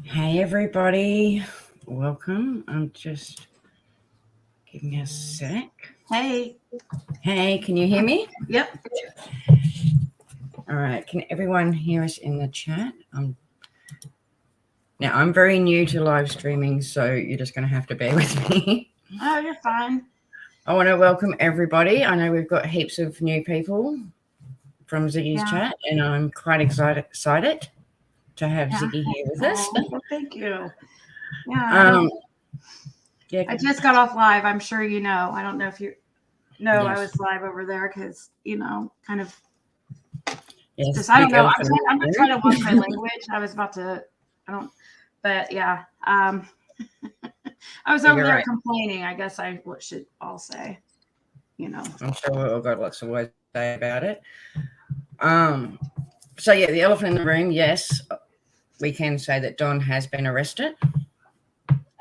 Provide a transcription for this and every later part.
Hey everybody, welcome. I'm just giving a sec. Hey. Hey, can you hear me? Yep. All right, can everyone hear us in the chat? Now, I'm very new to live streaming, so you're just going to have to bear with me. Oh, you're fine. I want to welcome everybody. I know we've got heaps of new people from Ziggy's chat, and I'm quite excited to have Ziggy here with us. Well, thank you. Yeah. I just got off live. I'm sure you know. I don't know if you know I was live over there because, kind of. Yes, just, I don't know. I'm not trying to watch my language. I was about to. But yeah. I was over there complaining. I guess I should all say. I'm sure we've all got lots of words to say about it. So yeah, the elephant in the room. Yes, we can say that Don has been arrested.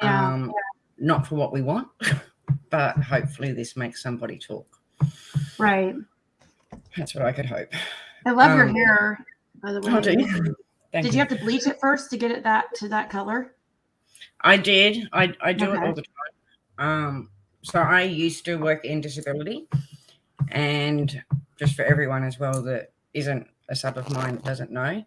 Not for what we want, but hopefully this makes somebody talk. Right. That's what I could hope. I love your hair, by the way. Oh, do you? Did you have to bleach it first to get it to that color? I did. I do it all the time. So I used to work in disability, and just for everyone as well that isn't a sub of mine that doesn't know,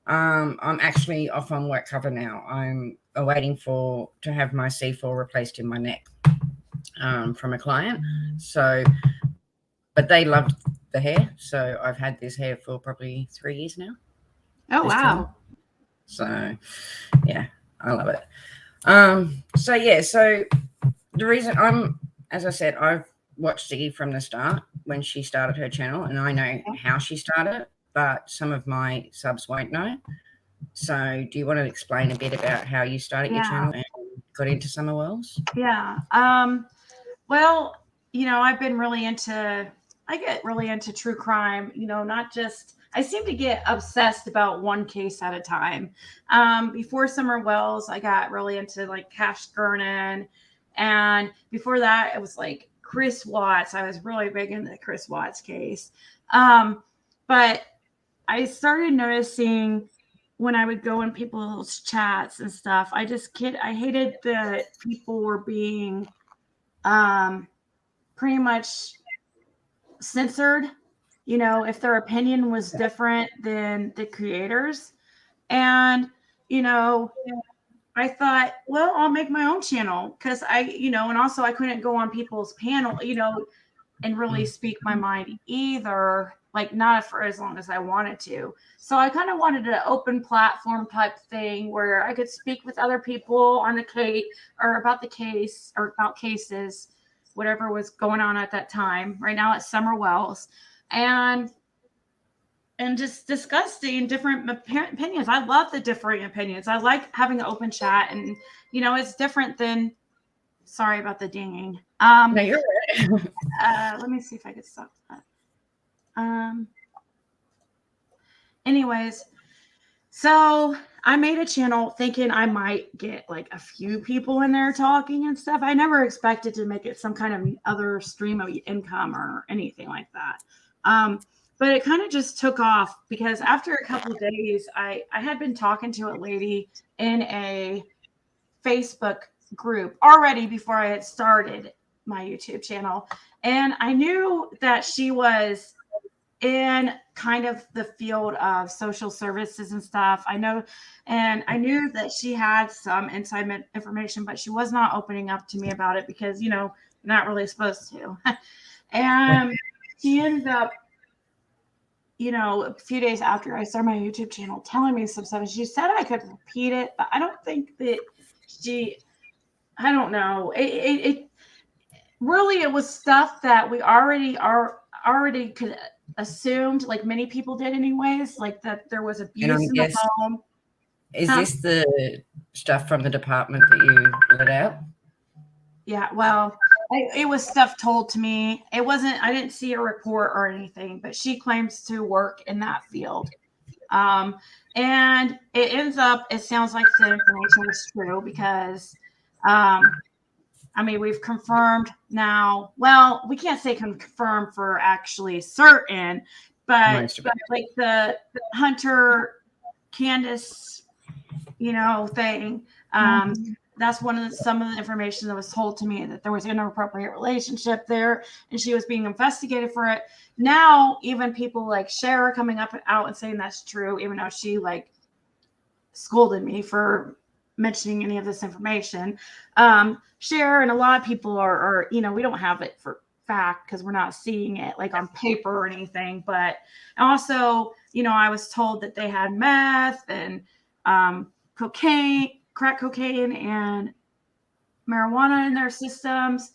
I'm actually off on work cover now. I'm awaiting to have my C4 replaced in my neck from a client. So, but they loved the hair, so I've had this hair for probably 3 years now. Oh wow! So, yeah, I love it. So the reason as I said, I've watched Ziggy from the start when she started her channel, and I know how she started, but some of my subs won't know. So do you want to explain a bit about how you started your channel and got into Summer Wells? Yeah. Well, I've been I get really into true crime, not just, I seem to get obsessed about one case at a time. Before Summer Wells, I got really into like Cash Gernon. And before that, it was like Chris Watts. I was really big into the Chris Watts case. But I started noticing when I would go in people's chats and stuff, I hated that people were being pretty much censored, if their opinion was different than the creators. And, I thought, well, I'll make my own channel because and also I couldn't go on people's panel, and really speak my mind either, like not for as long as I wanted to. So I kind of wanted an open platform type thing where I could speak with other people on the case or about the case or about cases, whatever was going on at that time. Right now it's Summer Wells, and just discussing different opinions. I love the differing opinions. I like having an open chat, and it's different than. Sorry about the dinging. No, you're right. Let me see if I could stop that. Anyways, so I made a channel thinking I might get like a few people in there talking and stuff. I never expected to make it some kind of other stream of income or anything like that. But it kind of just took off because after a couple of days, I had been talking to a lady in a Facebook group already before I had started my YouTube channel. And I knew that she was in kind of the field of social services and stuff. I knew that she had some inside information, but she was not opening up to me about it because, you're not really supposed to. And she ended up, a few days after I started my YouTube channel telling me some stuff. She said I could repeat it, but I don't think that I don't know. It really, it was stuff that we already could assumed, like many people did anyways, like that there was abuse in the home. Is this the stuff from the department that you let out? Yeah, well, it was stuff told to me. It wasn't, I didn't see a report or anything, but she claims to work in that field. And it sounds like the information is true because, we've confirmed now. Well, we can't say confirmed for actually certain, but like the Hunter Candace thing. That's some of the information that was told to me, that there was an inappropriate relationship there and she was being investigated for it. Now, even people like Cher are coming out and saying that's true, even though she like scolded me for mentioning any of this information. Cher and a lot of people are we don't have it for fact because we're not seeing it like on paper or anything. But also, I was told that they had meth and crack cocaine and marijuana in their systems.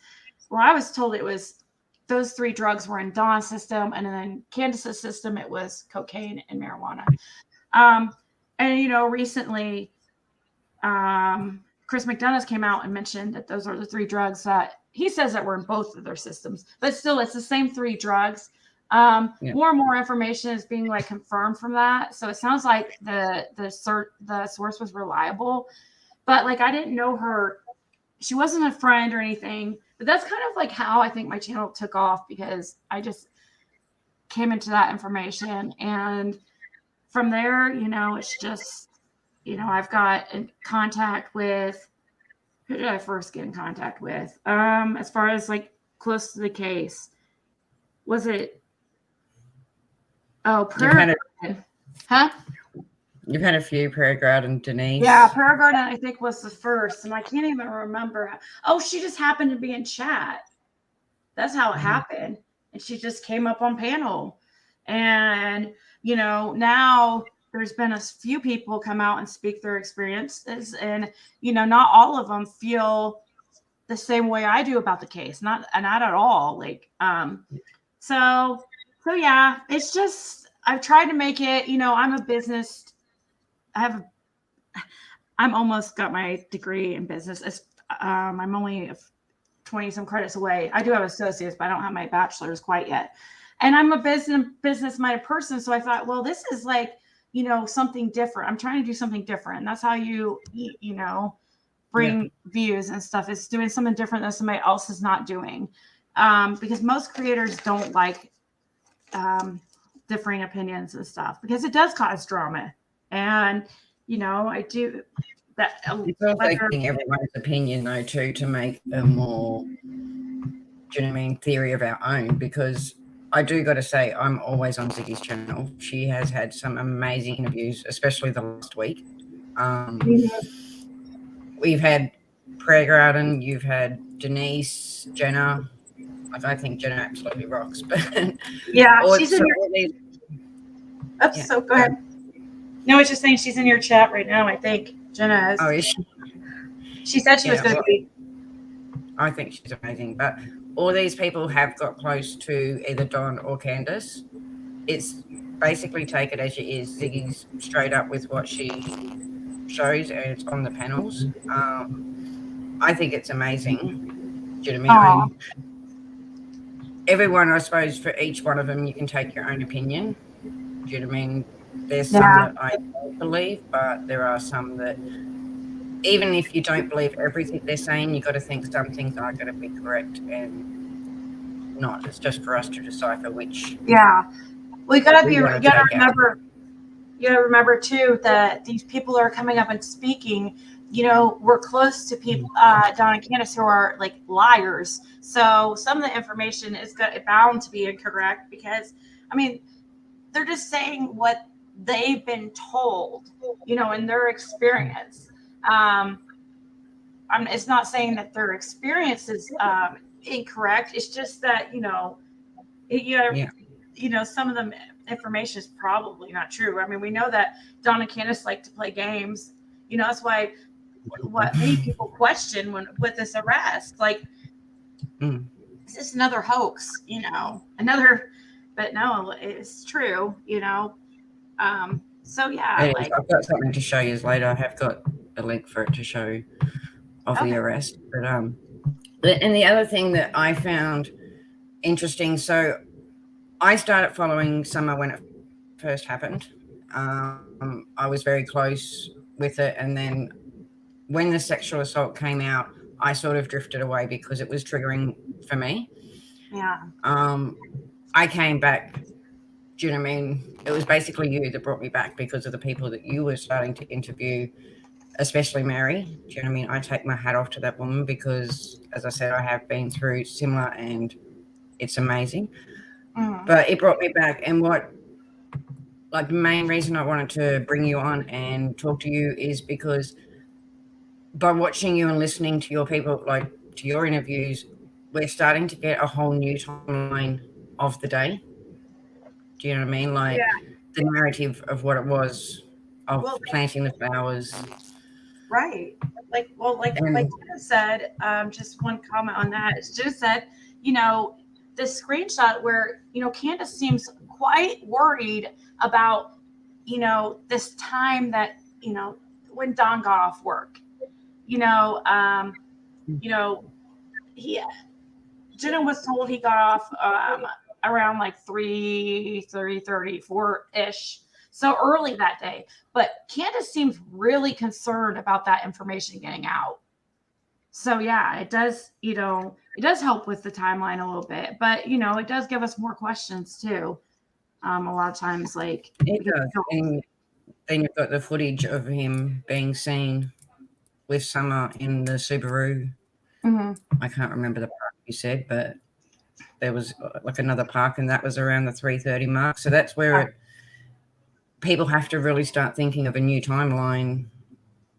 Well, I was told it was those 3 drugs were in Donna's system, and then Candace's system it was cocaine and marijuana. And recently Chris McDonough came out and mentioned that those are the 3 drugs that he says that were in both of their systems, but still it's the same 3 drugs. More and more information is being like confirmed from that. So it sounds like the source was reliable, but like I didn't know her. She wasn't a friend or anything, but that's kind of like how I think my channel took off, because I just came into that information. And from there, it's just, I've got in contact with, who did I first get in contact with? As far as like close to the case, was it? Oh, Prayer Garden. Huh? You've had a few, Prayer Garden, Denise. Yeah, Prayer Garden, I think, was the first, and I can't even remember. Oh, she just happened to be in chat. That's how it happened, and she just came up on panel, and now there's been a few people come out and speak their experiences, and not all of them feel the same way I do about the case, not at all. Like, so yeah, it's just I've tried to make it. I'm a business. I'm almost got my degree in business. I'm only 20 some credits away. I do have associates, but I don't have my bachelor's quite yet. And I'm a business minded person. So I thought, well, this is like, something different. I'm trying to do something different. And that's how you bring views and stuff. It's doing something different that somebody else is not doing. Because most creators don't like differing opinions and stuff, because it does cause drama. And I do that. It's also taking everyone's opinion though too, to make a more, theory of our own. Because I do got to say, I'm always on Ziggy's channel. She has had some amazing interviews, especially the last week. We've had Prayer Garden, you've had Denise, Jenna. I think Jenna absolutely rocks. But yeah, she's in your. Oops, so go ahead. No, it's just saying she's in your chat right now. I think Jenna is. Oh, is she? She said she was going to be. I think she's amazing. But all these people have got close to either Don or Candace. It's basically take it as it is. Ziggy's straight up with what she shows, and it's on the panels. I think it's amazing. Do you know what I mean? Everyone, I suppose, for each one of them, you can take your own opinion. Do you know what I mean? There's some that I don't believe, but there are some that, even if you don't believe everything they're saying, you've got to think some things are going to be correct and not. It's just for us to decipher which. Yeah. Well, you got to remember too that these people are coming up and speaking. We're close to people, Don and Candace, who are like liars. So some of the information is bound to be incorrect, because, they're just saying what they've been told, in their experience. It's not saying that their experience is incorrect. It's just that, some of the information is probably not true. We know that Don and Candace like to play games. That's why what many people question with this arrest, like, is this another hoax? But no, it's true. So yeah, I've got something to show you later. I have got a link for it to show of the arrest. But and the other thing that I found interesting, so I started following Summer when it first happened. I was very close with it, and then when the sexual assault came out, I sort of drifted away because it was triggering for me. Yeah. I came back. Do you know what I mean? It was basically you that brought me back, because of the people that you were starting to interview especially Mary. Do you know what I mean? I take my hat off to that woman because, as I said, I have been through similar and it's amazing. But it brought me back. And like the main reason I wanted to bring you on and talk to you is because by watching you and listening to your people, like to your interviews, we're starting to get a whole new timeline of the day. Do you know what I mean? Like the narrative of what it was of planting the flowers. Right. Like Jenna said, just one comment on that. Jenna said, this screenshot where, Candace seems quite worried about, this time that, when Don got off work. Jenna was told he got off around like 3:30, 4-ish. So early that day. But Candace seems really concerned about that information getting out. So yeah, it does, it does help with the timeline a little bit, but it does give us more questions too. A lot of times, like it does. And then you've got the footage of him being seen with Summer in the Subaru. I can't remember the park you said, but there was like another park, and that was around the 3:30 mark. So that's where people have to really start thinking of a new timeline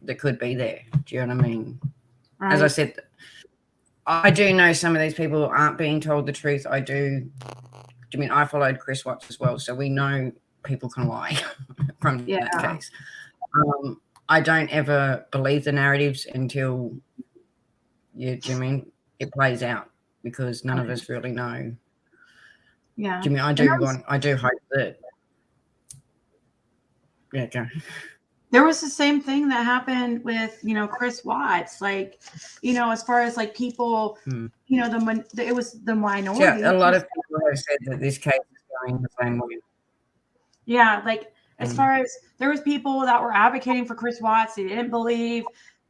that could be there. Do you know what I mean? Right. As I said, I do know some of these people aren't being told the truth. I mean, I followed Chris Watts as well, so we know people can lie from that case. I don't ever believe the narratives until do you mean it plays out, because none of us really know. Yeah. Do you mean I do hope that. Yeah, go. There was the same thing that happened with, Chris Watts, like, as far as like people, it was the minority. Yeah, a lot of people have said that this case is going the same way. Yeah, like as far as there was people that were advocating for Chris Watts, they didn't believe,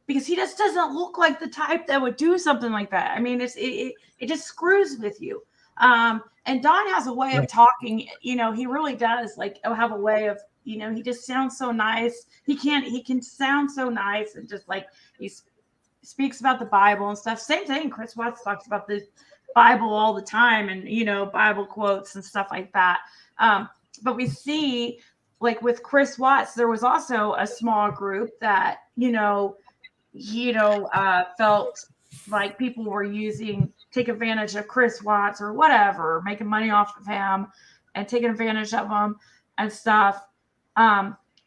because he just doesn't look like the type that would do something like that. I mean, it just screws with you. And Don has a way of talking, he really does have a way of, he just sounds so nice. He can sound so nice, and just like he speaks about the Bible and stuff. Same thing. Chris Watts talks about the Bible all the time, and, Bible quotes and stuff like that. But we see, like with Chris Watts, there was also a small group that, felt like people were take advantage of Chris Watts or whatever, making money off of him and taking advantage of him and stuff.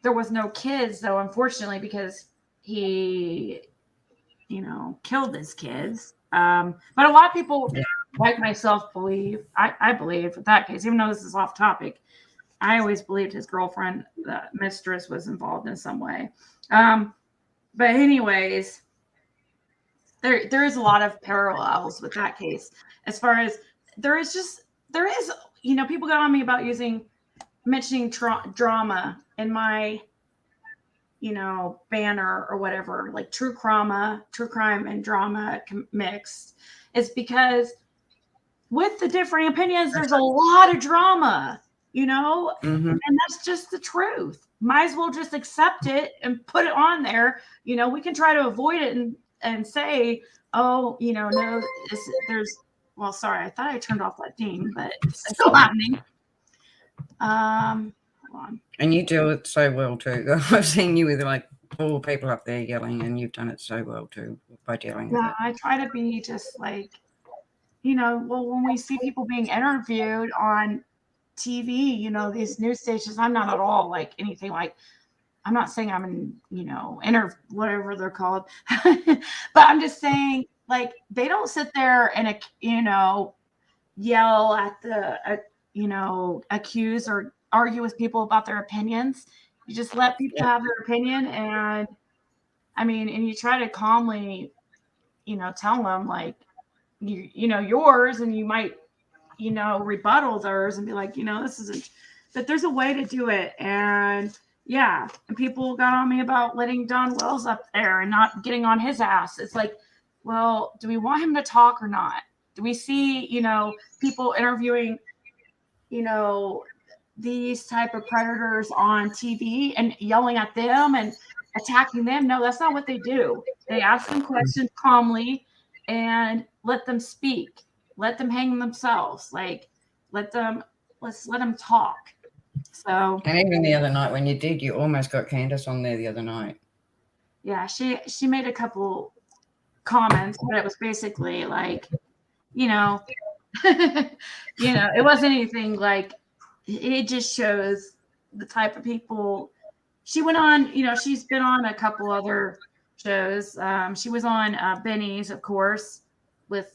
There was no kids though, unfortunately, because he, killed his kids. But a lot of people like myself believe, I believe in that case, even though this is off topic, I always believed his girlfriend, the mistress, was involved in some way. But anyways, there is a lot of parallels with that case. As far as there is, people got on me about mentioning drama in my, banner or whatever, like true crime and drama mixed. It's because with the differing opinions, there's a lot of drama, and that's just the truth. Might as well just accept it and put it on there. We can try to avoid it and say, oh, no, well, sorry, I thought I turned off that thing, but it's still happening. Hold on. And you do it so well too. I've seen you with like 4 people up there yelling, and you've done it so well too by dealing with it. I try to be just like, well, when we see people being interviewed on TV, these news stations, I'm not at all like anything like, I'm not saying I'm in, whatever they're called, but I'm just saying, like, they don't sit there and, yell at accuse or argue with people about their opinions. You just let people have their opinion, and and you try to calmly, tell them like, yours, and you might, rebuttal theirs and be like, this isn't, but there's a way to do it. And people got on me about letting Don Wells up there and not getting on his ass. It's like, well, do we want him to talk or not? Do we see, people interviewing, these type of predators on TV and yelling at them and attacking them. No, that's not what they do. They ask them questions calmly and let them speak. Let them hang themselves. Like, let's let them talk. So, and even the other night when you did, you almost got Candace on there the other night. yeah, she made a couple comments, but it was basically like, you know, it wasn't anything like, it just shows the type of people. She went on, she's been on a couple other shows. She was on Benny's, of course, with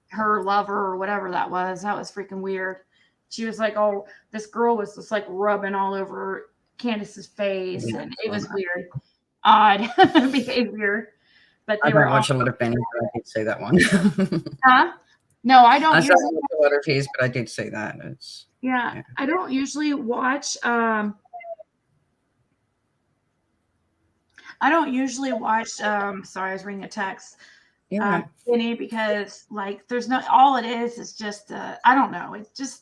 her lover or whatever that was. That was freaking weird. She was like, oh, this girl was just like rubbing all over Candace's face, and it was weird, odd behavior. But I don't watch a lot of Benny, but I did see that one. Huh? No, I don't. I saw a lot of his, but I did see that. Yeah, I don't usually watch. I don't usually watch. Sorry, I was reading a text. Benny, because like there's no. All it is just. I don't know. It's just.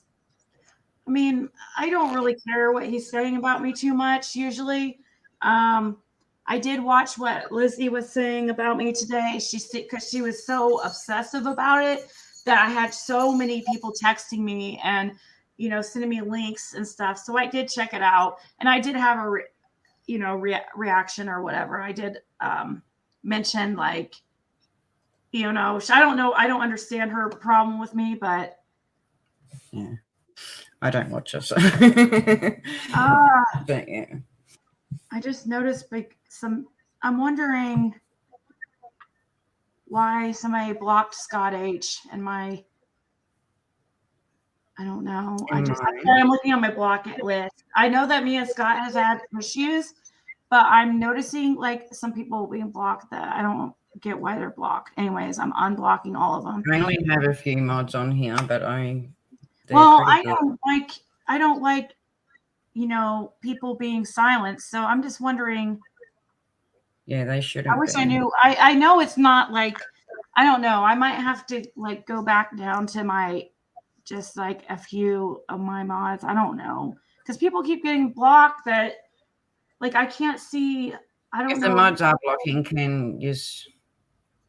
I mean, I don't really care what he's saying about me too much usually. I did watch what Lizzie was saying about me today. Because she was so obsessive about it that I had so many people texting me and, sending me links and stuff. So I did check it out, and I did have a, reaction or whatever. I did mention like, I don't know. I don't understand her problem with me, but yeah, I don't watch it. So. But yeah. I just noticed like I'm wondering why somebody blocked Scott H and I don't know. I'm looking on my block list. I know that me and Scott has had issues, but I'm noticing like some people being blocked that I don't get why they're blocked. Anyways, I'm unblocking all of them. I only have a few mods on here, but I don't like people being silent. So I'm just wondering. Yeah, they shouldn't. I wish I knew. I know it's not like, I don't know. I might have to like go back down to my, just like a few of my mods. I don't know. Because people keep getting blocked that like I can't see. I don't know. If the mods are blocking, can just.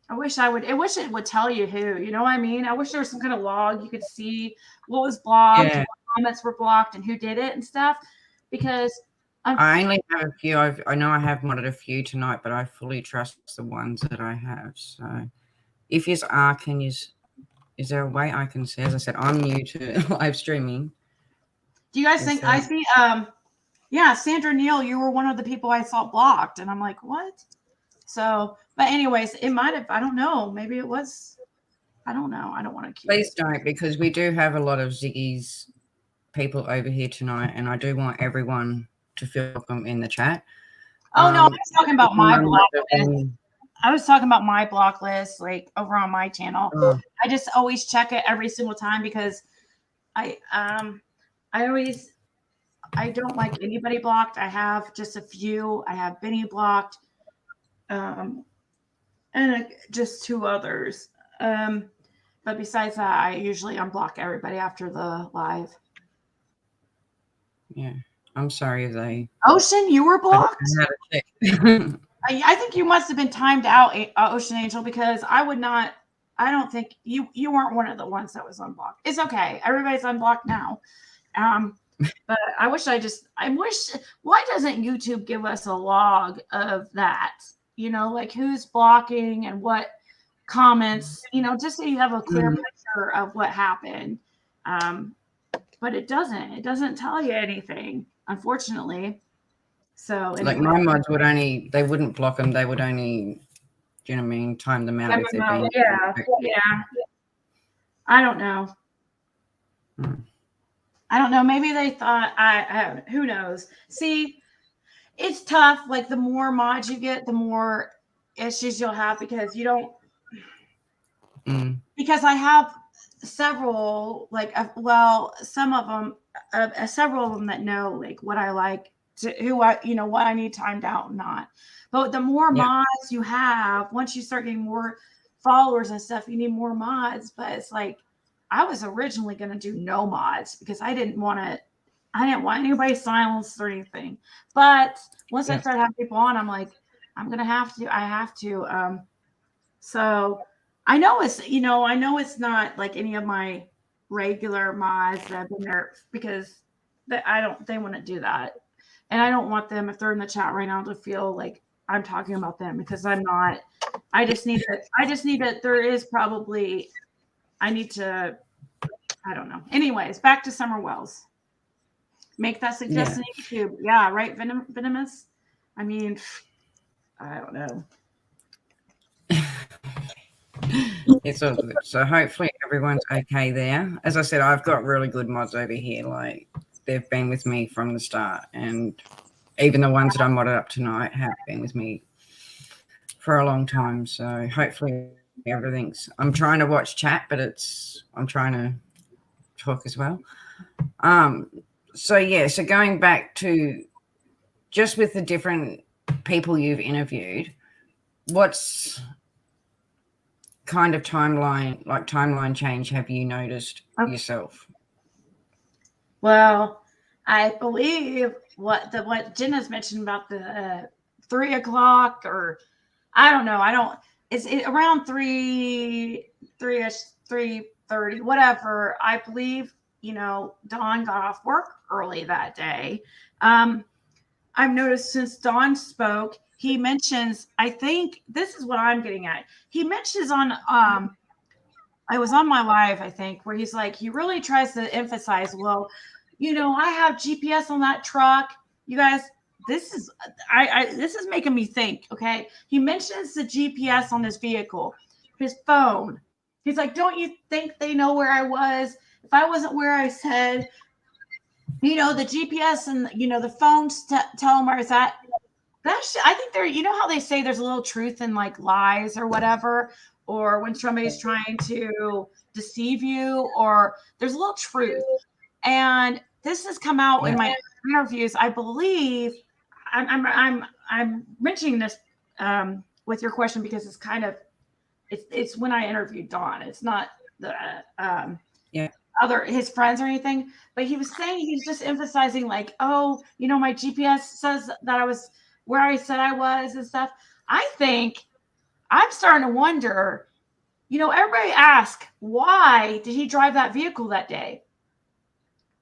I wish it would tell you who, you know what I mean? I wish there was some kind of log you could see what was blocked, what comments were blocked, and who did it and stuff. Because I only have a few. I know I have modded a few tonight, but I fully trust the ones that I have. So if you are, is there a way I can see? As I said, I'm new to live streaming. Do you guys think I see? Yeah, Sandra Neal, you were one of the people I saw blocked, and I'm like, what? So, but anyways, it might have. I don't know. Maybe it was. I don't know. I don't want to. Please don't, because we do have a lot of Ziggy's people over here tonight, and I do want everyone to feel welcome in the chat. Oh no, I was talking about my block list. I was talking about my block list, like over on my channel. I just always check it every single time because I don't like anybody blocked. I have just a few. I have Benny blocked, and just two others. But besides that, I usually unblock everybody after the live. Yeah. I'm sorry if they. Ocean, you were blocked? I think you must have been timed out, Ocean Angel, because I don't think you weren't one of the ones that was unblocked. It's okay. Everybody's unblocked now. But I wish, why doesn't YouTube give us a log of that? Like who's blocking and what comments, just so you have a clear picture of what happened. But it doesn't tell you anything, unfortunately. So like my mods wouldn't block them. They would only, do you know what I mean, time them out if they're being. Yeah. I don't know. I don't know. Maybe they thought who knows? See, it's tough. Like the more mods you get, the more issues you'll have because you don't. Because I have several, like, some of them, several of them that know like what I like. What I need timed out and not. But the more mods you have, once you start getting more followers and stuff, you need more mods. But it's like I was originally going to do no mods because I didn't want anybody silenced or anything. But once I started having people on, I'm like, I'm gonna have to. I have to. So I know it's not like any of my regular mods that have been there because they wouldn't do that. And I don't want them, if they're in the chat right now, to feel like I'm talking about them because I'm not. I just need to, there is probably, I need to, I don't know. Anyways, back to Summer Wells. Make that suggestion on YouTube. Yeah, right, Venomous? I mean, I don't know. It's all good. So hopefully everyone's okay there. As I said, I've got really good mods over here. Like, they've been with me from the start, and even the ones that I modded up tonight have been with me for a long time. So hopefully everything's. I'm trying to watch chat, but I'm trying to talk as well. So yeah, so going back to just with the different people you've interviewed, what's kind of timeline change have you noticed yourself? Well, I believe what Jenna's mentioned about the 3 o'clock, or I don't know. It's around 3-ish, 3:30, whatever. I believe, Dawn got off work early that day. I've noticed since Dawn spoke, he mentions, I think this is what I'm getting at. He mentions on, I was on my live, I think, where he's like, he really tries to emphasize, well, I have GPS on that truck. You guys, this is making me think. Okay. He mentions the GPS on his vehicle, his phone. He's like, don't you think they know where I was? If I wasn't where I said, the GPS and, the phones tell them where it's at. I think how they say there's a little truth in like lies or whatever, or when somebody's trying to deceive you, or there's a little truth. And this has come out in my interviews. I believe I'm mentioning this with your question because it's kind of it's when I interviewed Dawn. It's not the other his friends or anything, but he was saying, he's just emphasizing like, oh, my GPS says that I was where I said I was and stuff. I think I'm starting to wonder, everybody asks, why did he drive that vehicle that day?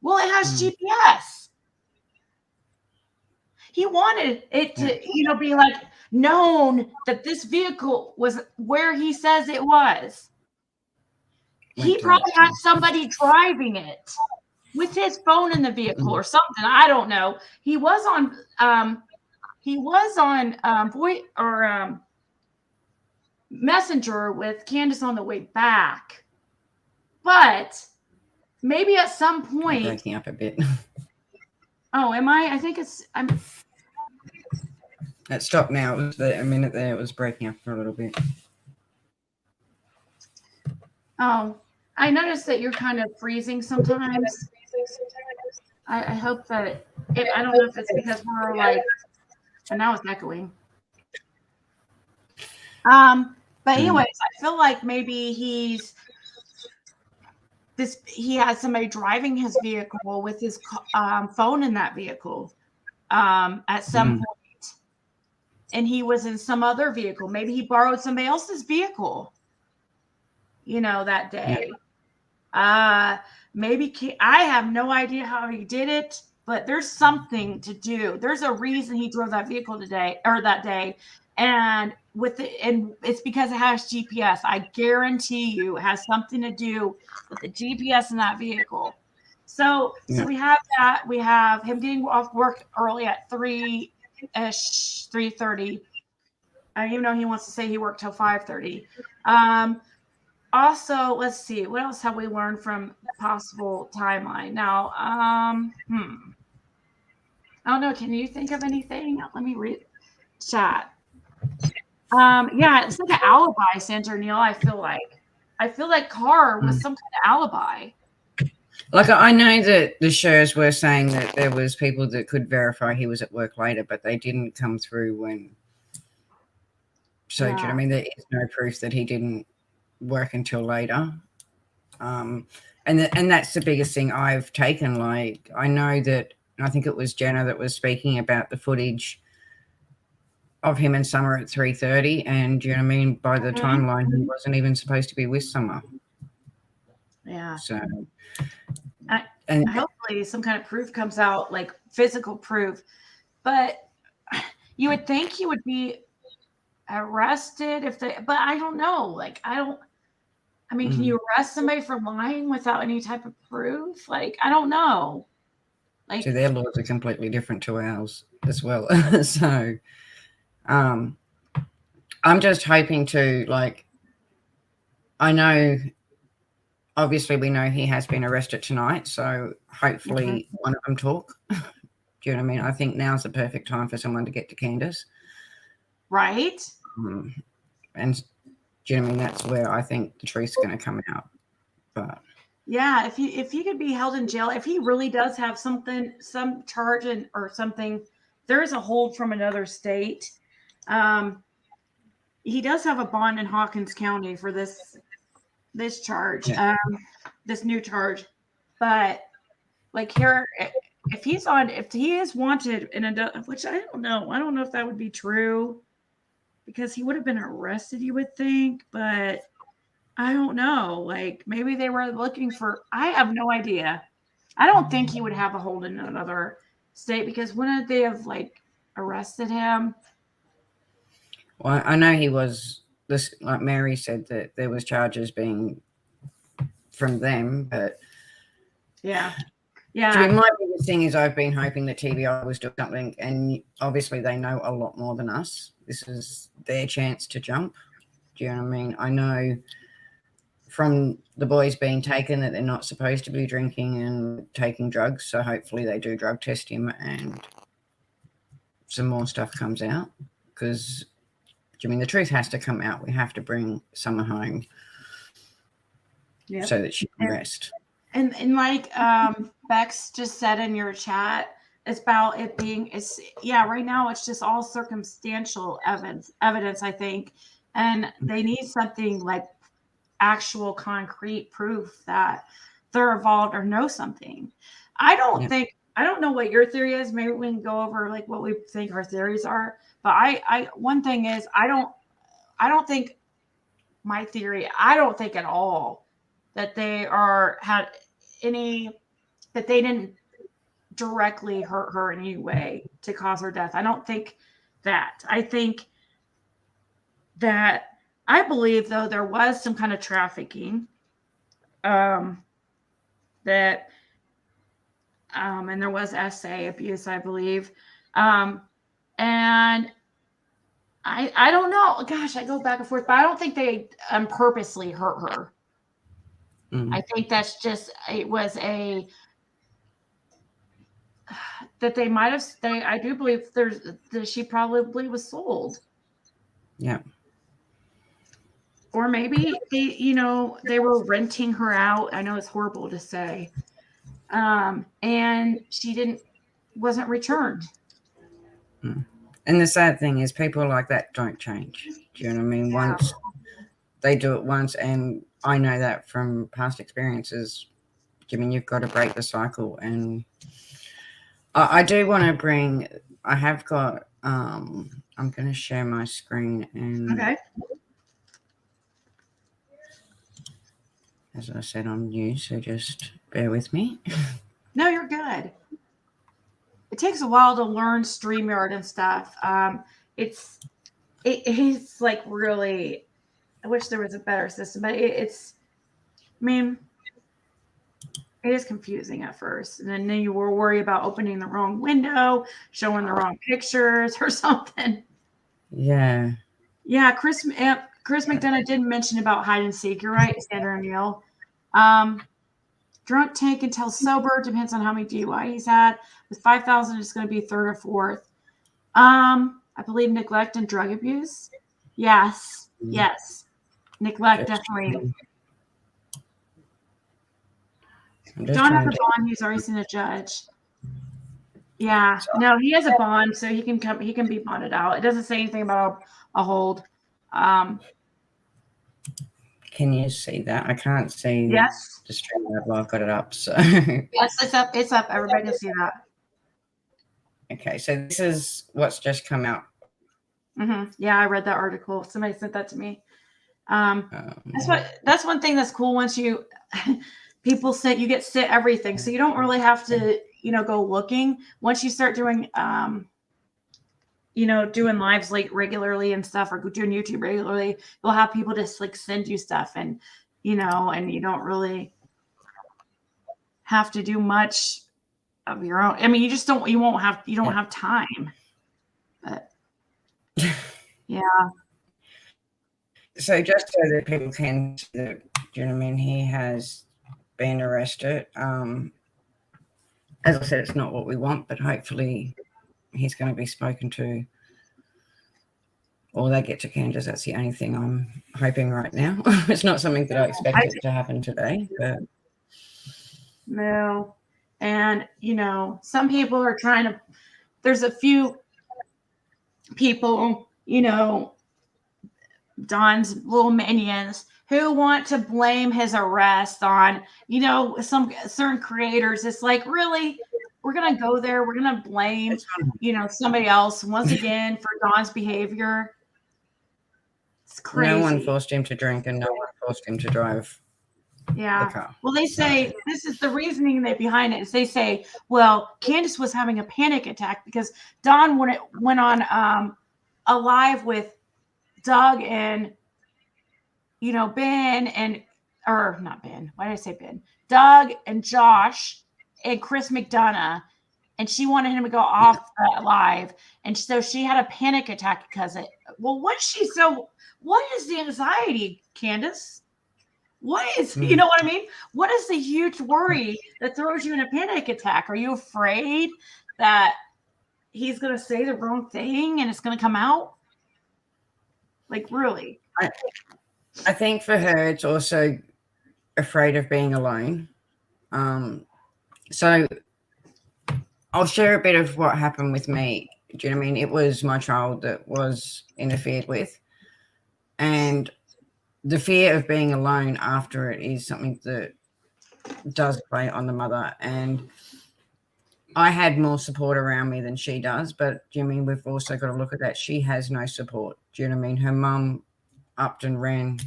Well, it has GPS. He wanted it to, be like known that this vehicle was where he says it was. He probably had somebody driving it with his phone in the vehicle or something. I don't know. He was on voice or Messenger with Candace on the way back, but maybe at some point. You're breaking up a bit. Oh, am I? I think I'm. It stopped now. It was a minute there. It was breaking up for a little bit. Oh, I noticed that you're kind of freezing sometimes. I hope that I don't know if it's because we're like, and now it's echoing. But anyways, I feel like maybe he has somebody driving his vehicle with his phone in that vehicle at some point, and he was in some other vehicle. Maybe he borrowed somebody else's vehicle, that day. Maybe I have no idea how he did it, but there's something to do. There's a reason he drove that vehicle that day. And it's because it has GPS. I guarantee you it has something to do with the GPS in that vehicle. So we have that. We have him getting off work early at 3-ish, 3:30. Even though he wants to say he worked till 5:30. Also, let's see, what else have we learned from possible timeline? Now, I don't know. Can you think of anything? Let me read chat. It's like an alibi, Sandra Neal. I feel like Carr was some kind of alibi. Like, I know that the shows were saying that there was people that could verify he was at work later, but they didn't come through when. So, do you know what I mean? There is no proof that he didn't work until later. And that's the biggest thing I've taken. Like, I know that, I think it was Jenna that was speaking about the footage of him and Summer at 3:30, and you know what I mean. By the timeline, he wasn't even supposed to be with Summer. Yeah. So, and hopefully some kind of proof comes out, like physical proof. But you would think he would be arrested if they. But I don't know. Like I mean, can you arrest somebody for lying without any type of proof? Like, I don't know. Like, so their laws are completely different to ours as well. So, I'm just hoping to, like, I know, obviously we know he has been arrested tonight, so hopefully one of them talk. Do you know what I mean? I think now's the perfect time for someone to get to Candace. Right. And do you know what I mean? That's where I think the truth's going to come out. But yeah, if he could be held in jail, if he really does have some charge or something, there's a hold from another state. He does have a bond in Hawkins County for this charge, this new charge. But like here, if he is wanted which I don't know if that would be true, because he would have been arrested, you would think, but I don't know. Like, maybe they were looking for, I have no idea. I don't think he would have a hold in another state, because wouldn't they have like arrested him? Well, I know he was this, like Mary said, that there was charges being from them, but yeah. I mean, my biggest thing is I've been hoping that TBI was doing something, and obviously they know a lot more than us. This is their chance to jump. Do you know what I mean? I know from the boys being taken that they're not supposed to be drinking and taking drugs, so hopefully they do drug test him and some more stuff comes out, because I mean the truth has to come out. We have to bring Summer home so that she can rest. And like Bex just said in your chat, it's about it being right now it's just all circumstantial evidence, I think, and they need something like actual concrete proof that they're involved or know something. I don't know what your theory is. Maybe we can go over like what we think our theories are. But one thing is I don't think my theory, I don't think at all that they that they didn't directly hurt her in any way to cause her death. I don't think that. I think that I believe, though, there was some kind of trafficking, and there was SA abuse, I believe, and I don't know. Gosh, I go back and forth, but I don't think they purposely hurt her. I think that's just that they might have. I do believe that she probably was sold. Yeah. Or maybe they were renting her out. I know it's horrible to say, and she wasn't returned. And the sad thing is, people like that don't change. Do you know what I mean? Once they do it once, and I know that from past experiences. I mean, you've got to break the cycle. And I do want to bring. I have got. I'm going to share my screen and. Okay. As I said, I'm new, so just bear with me. No, you're good. It takes a while to learn StreamYard and stuff. It's like really. I wish there was a better system, but it's. I mean, it is confusing at first, and then you will worry about opening the wrong window, showing the wrong pictures, or something. Yeah. Yeah, Chris McDonough did mention about hide and seek. You're right, Sandra O'Neill. Drunk tank until sober, depends on how many DUI he's had. With 5,000, it's going to be third or fourth. I believe neglect and drug abuse. Yes. Neglect, definitely. John has a bond. He's already seen a judge. Yeah. No, he has a bond, so he can come. He can be bonded out. It doesn't say anything about a hold. Can you see that? I can't see. Yes. The stream while I've got it up. So yes, it's up. It's up. Everybody can see that. Okay, so this is what's just come out Yeah, I read that article. Somebody sent that to me. Um, That's one thing that's cool. Once you people say you get sent everything, so you don't really have to, go looking. Once you start doing doing lives like regularly and stuff, or doing YouTube regularly, you'll have people just like send you stuff, and and you don't really have to do much of your own. I mean, you don't have time. But yeah. So just so that people can see that, do you know what I mean? He has been arrested. As I said, it's not what we want, but hopefully he's going to be spoken to, or they get to Candace. That's the only thing I'm hoping right now. It's not something that I expected to happen today, but no. And some people are trying to. There's a few people, Don's little minions, who want to blame his arrest on, some certain creators. It's like, really, we're gonna go there. We're gonna blame, somebody else once again for Don's behavior. It's crazy. No one forced him to drink, and no one forced him to drive. Yeah. The car. Well, they say this is the reasoning behind it. Is they say, well, Candace was having a panic attack because Don went on a live with Doug and Ben and or not Ben. Why did I say Ben? Doug and Josh and Chris McDonough, and she wanted him to go off that live, and so she had a panic attack because it. Well, what is the anxiety, Candace? What is, you know what I mean? What is the huge worry that throws you in a panic attack? Are you afraid that he's going to say the wrong thing and it's going to come out? Like, really? I think for her, it's also afraid of being alone. So I'll share a bit of what happened with me. Do you know what I mean? It was my child that was interfered with. And the fear of being alone after it is something that does play on the mother. And I had more support around me than she does. But do you know what I mean? We've also got to look at that. She has no support. Do you know what I mean? Her mum upped and ran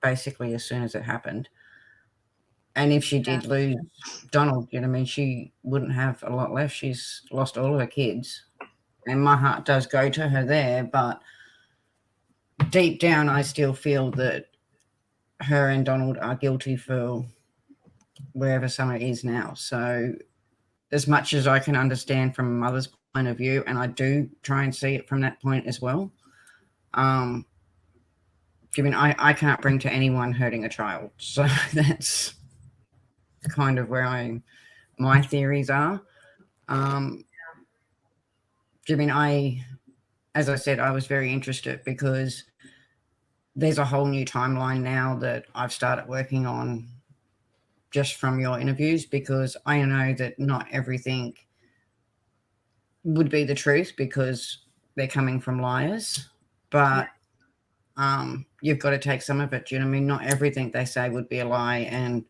basically as soon as it happened. And if she did lose Donald, you know what I mean, she wouldn't have a lot left. She's lost all of her kids. And my heart does go to her there, but deep down I still feel that her and Donald are guilty for wherever Summer is now. So as much as I can understand from a mother's point of view, and I do try and see it from that point as well, I mean, I can't bring to anyone hurting a child. So that's kind of where my theories are. I mean, as I said, I was very interested because there's a whole new timeline now that I've started working on just from your interviews, because I know that not everything would be the truth because they're coming from liars, but you've got to take some of it. Do you know what I mean? Not everything they say would be a lie, and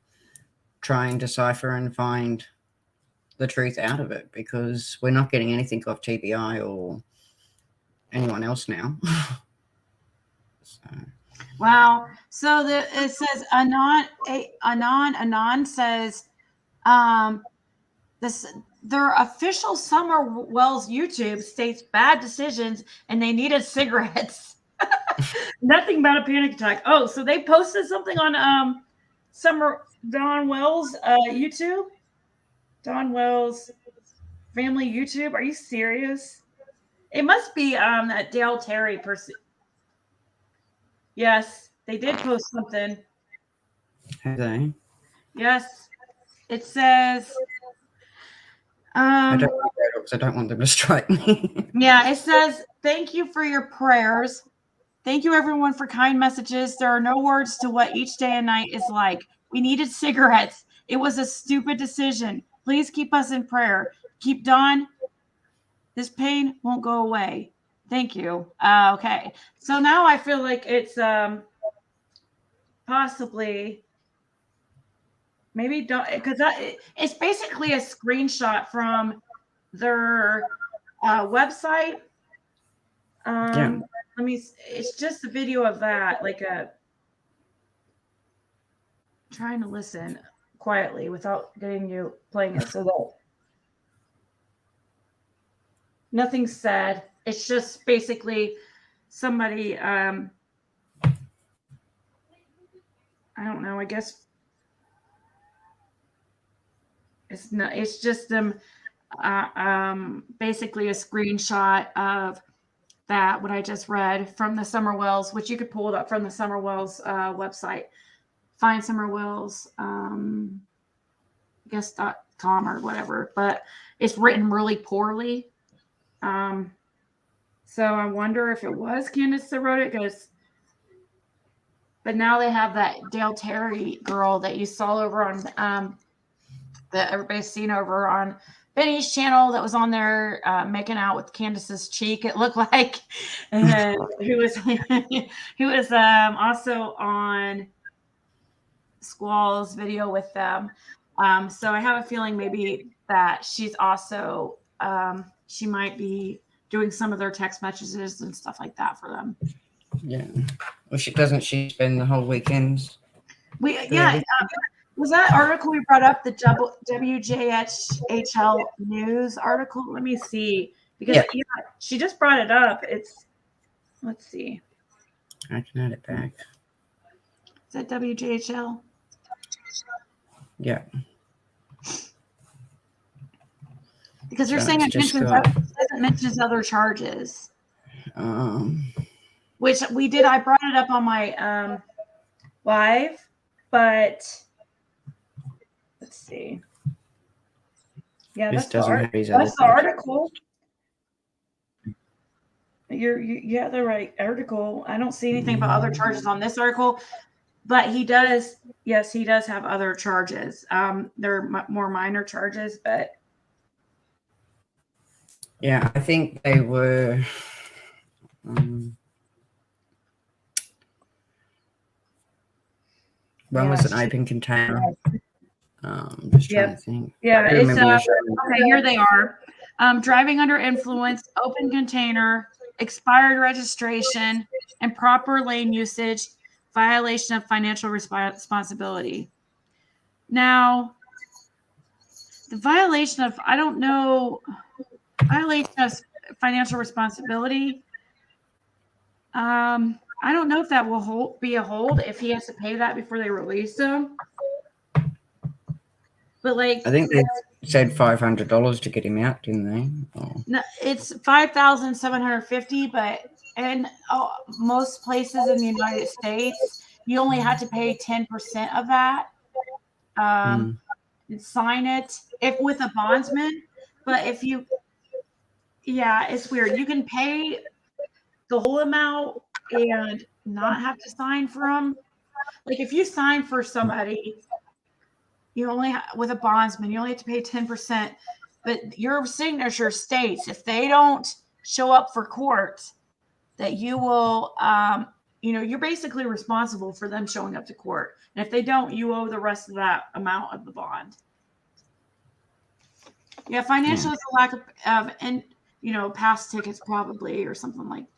try and decipher and find the truth out of it, because we're not getting anything off TBI or anyone else now. So. Wow. So it says Anon says their official Summer Wells YouTube states bad decisions and they needed cigarettes. Nothing about a panic attack. Oh, so they posted something on Don Wells YouTube? Don Wells family YouTube. Are you serious? It must be that Dale Terry person. Yes, they did post something. Have they? Yes. It says I don't want them to strike me. Yeah, it says, thank you for your prayers. Thank you, everyone, for kind messages. There are no words to what each day and night is like. We needed cigarettes. It was a stupid decision. Please keep us in prayer. Keep Don. This pain won't go away. Thank you. Okay. So now I feel like it's possibly maybe because it's basically a screenshot from their website. Yeah. It's just a video of that, like trying to listen quietly without getting you playing it so that nothing's said. It's just basically somebody, I don't know, I guess it's just them, basically a screenshot of that, what I just read from the Summer Wells, which you could pull it up from the Summer Wells website. Find Summer Wells, I guess .com or whatever, but it's written really poorly. So I wonder if it was Candace that wrote it, but now they have that Dale Terry girl that you saw over on that everybody's seen over on Benny's channel that was on there making out with Candace's cheek, it looked like, and who was also on Squall's video with them. So I have a feeling maybe that she's also she might be doing some of their text messages and stuff like that for them. Yeah. Well, she spend the whole weekends? Was that article we brought up, the WJHL news article? Let me see, because she just brought it up. Let's see. I can add it back. Is that WJHL? Yeah. Because they're saying it doesn't mention other charges. Which we did. I brought it up on my live, but let's see. Yeah, that's the article. You're the right article. I don't see anything about other charges on this article, but he does. Yes, he does have other charges. They're more minor charges, but yeah, I think they were. One was an open container. Just trying to think. Yeah, it's okay. Here they are. Driving under influence, open container, expired registration, improper lane usage, violation of financial responsibility. Now, the violation of financial responsibility. I don't know if that will be a hold if he has to pay that before they release him. But I think they said $500 to get him out, didn't they? Oh. No, it's $5,750. But in most places in the United States, you only have to pay 10% of that. Sign it with a bondsman. But it's weird. You can pay the whole amount and not have to sign for them. Like if you sign for somebody, you only with a bondsman, you only have to pay 10%, but your signature states if they don't show up for court, that you will, you're basically responsible for them showing up to court. And if they don't, you owe the rest of that amount of the bond. Yeah, financial is a lack of and past tickets probably or something like that.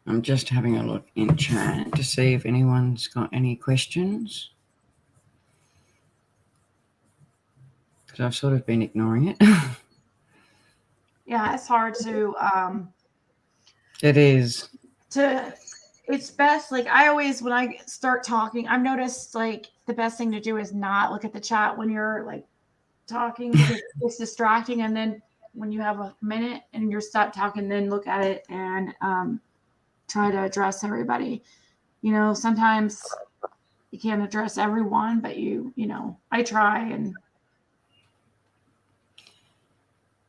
I'm just having a look in chat to see if anyone's got any questions. Because I've sort of been ignoring it. Yeah, it's hard to. It is. It's best. Like I always, when I start talking, I've noticed like the best thing to do is not look at the chat when you're like talking because it's distracting. And then when you have a minute and you're stopped talking, then look at it and try to address everybody. Sometimes you can't address everyone, but I try. And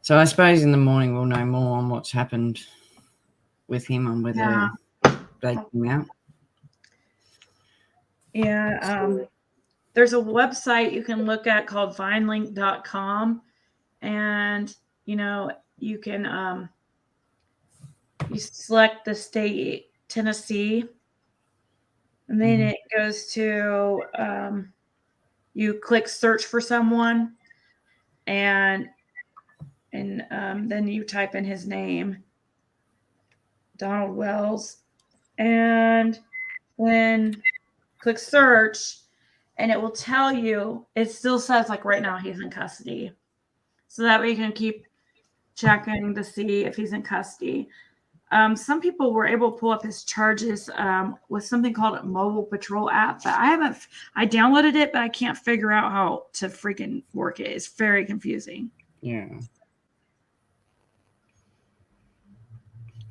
so I suppose in the morning we'll know more on what's happened with him and whether they came out. Yeah. There's a website you can look at called vinelink.com, and you can you select the state Tennessee, and then it goes to you click search for someone, and and then you type in his name, Donald Wells, and then click search, and it will tell you. It still says like right now he's in custody, so that way you can keep checking to see if he's in custody. Some people were able to pull up his charges with something called a mobile patrol app, but I downloaded it, but I can't figure out how to freaking work it. It's very confusing. Yeah.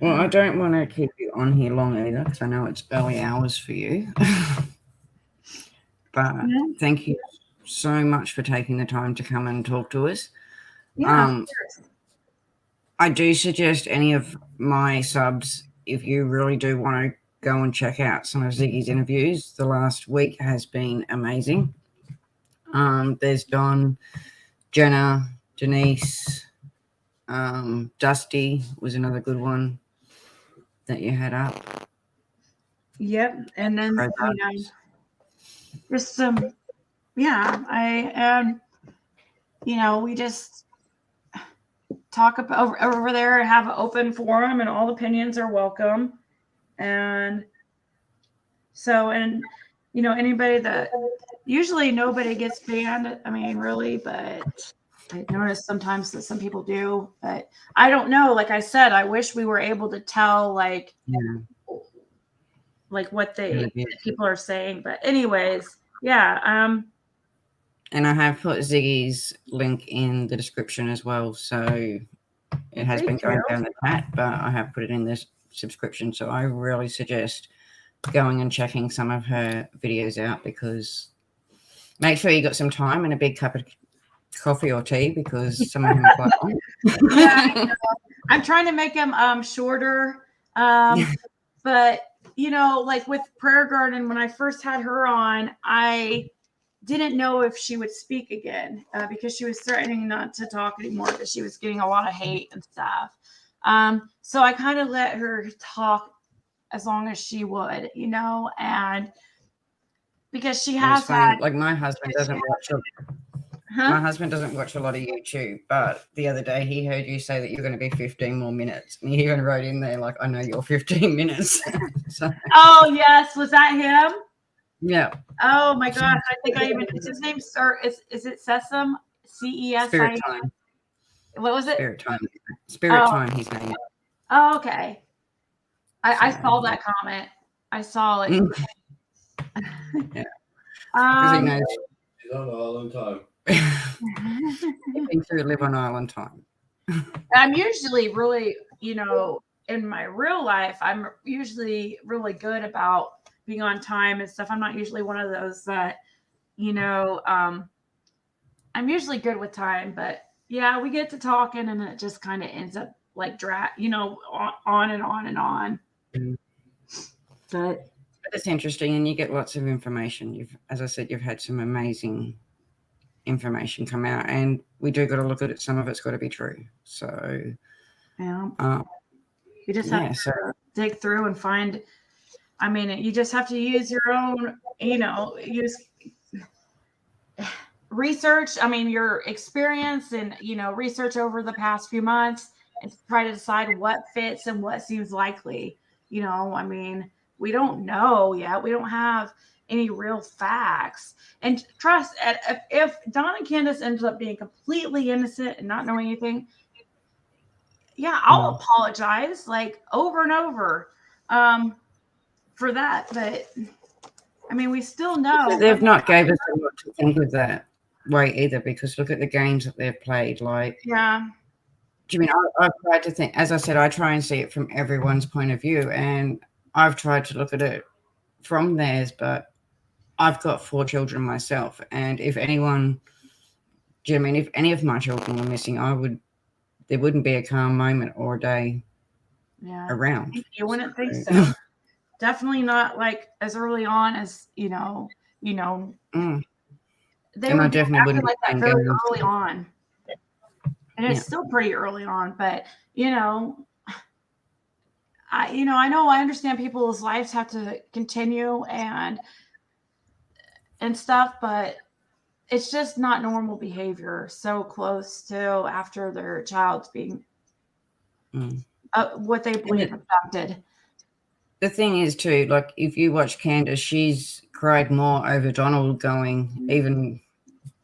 Well, I don't want to keep you on here long either, because I know it's early hours for you. But thank you so much for taking the time to come and talk to us. Yeah. I do suggest any of my subs, if you really do want to go and check out some of Ziggy's interviews. The last week has been amazing. There's Don, Jenna, Denise, Dusty was another good one that you had up. Yep. And then just some, we just talk about over there and have an open forum, and all opinions are welcome. And so, anybody that usually nobody gets banned. I mean, really, but I notice sometimes that some people do, but I don't know. Like I said, I wish we were able to tell like what people are saying. But anyways, yeah. And I have put Ziggy's link in the description as well. So it has been going down the chat, but I have put it in this subscription. So I really suggest going and checking some of her videos out, because make sure you got some time and a big cup of coffee or tea, because some of them are quite long. Yeah, I'm trying to make them shorter. But like with Prayer Garden, when I first had her on, I didn't know if she would speak again because she was threatening not to talk anymore because she was getting a lot of hate and stuff. So I kind of let her talk as long as she would, and because she has had, like my husband doesn't watch my husband doesn't watch a lot of YouTube, but the other day he heard you say that you're going to be 15 more minutes, and he even wrote in there like, I know you're 15 minutes. So, oh yes, was that him? Yeah. Oh my gosh, I think I even, is his name, sir? Is it Sesam? CESI? Spirit Time. What was it? Spirit Time. Spirit Time, his name. Oh, okay. I saw that comment. I saw it. Yeah. Because he knows he's on island time. He thinks we live on island time. I'm usually really, in my real life, I'm usually really good about being on time and stuff. I'm not usually one of those that, I'm usually good with time, but yeah, we get to talking and it just kind of ends up like on and on and on. But it's interesting, and you get lots of information. As I said, you've had some amazing information come out, and we do got to look at it. Some of it's got to be true. So yeah, you just have to dig through and find. I mean, you just have to use your own, use research. I mean, your experience and, research over the past few months and try to decide what fits and what seems likely. I mean, we don't know yet. We don't have any real facts. And trust, if Don and Candace ends up being completely innocent and not knowing anything, yeah, I'll apologize like over and over for that. But I mean, we still know they've not gave us a lot to think of that way either, because look at the games that they've played. Like, yeah. Do you mean I've tried to think? As I said, I try and see it from everyone's point of view, and I've tried to look at it from theirs. But I've got 4 children myself, and if anyone, if any of my children were missing, there wouldn't be a calm moment or a day around. You wouldn't think so. Definitely not like as early on as They and I definitely wouldn't like that very early on, and it's still pretty early on. But I understand people's lives have to continue and stuff, but it's just not normal behavior so close to after their child's being what they believe abducted. The thing is too, like if you watch Candace, she's cried more over Donald going, even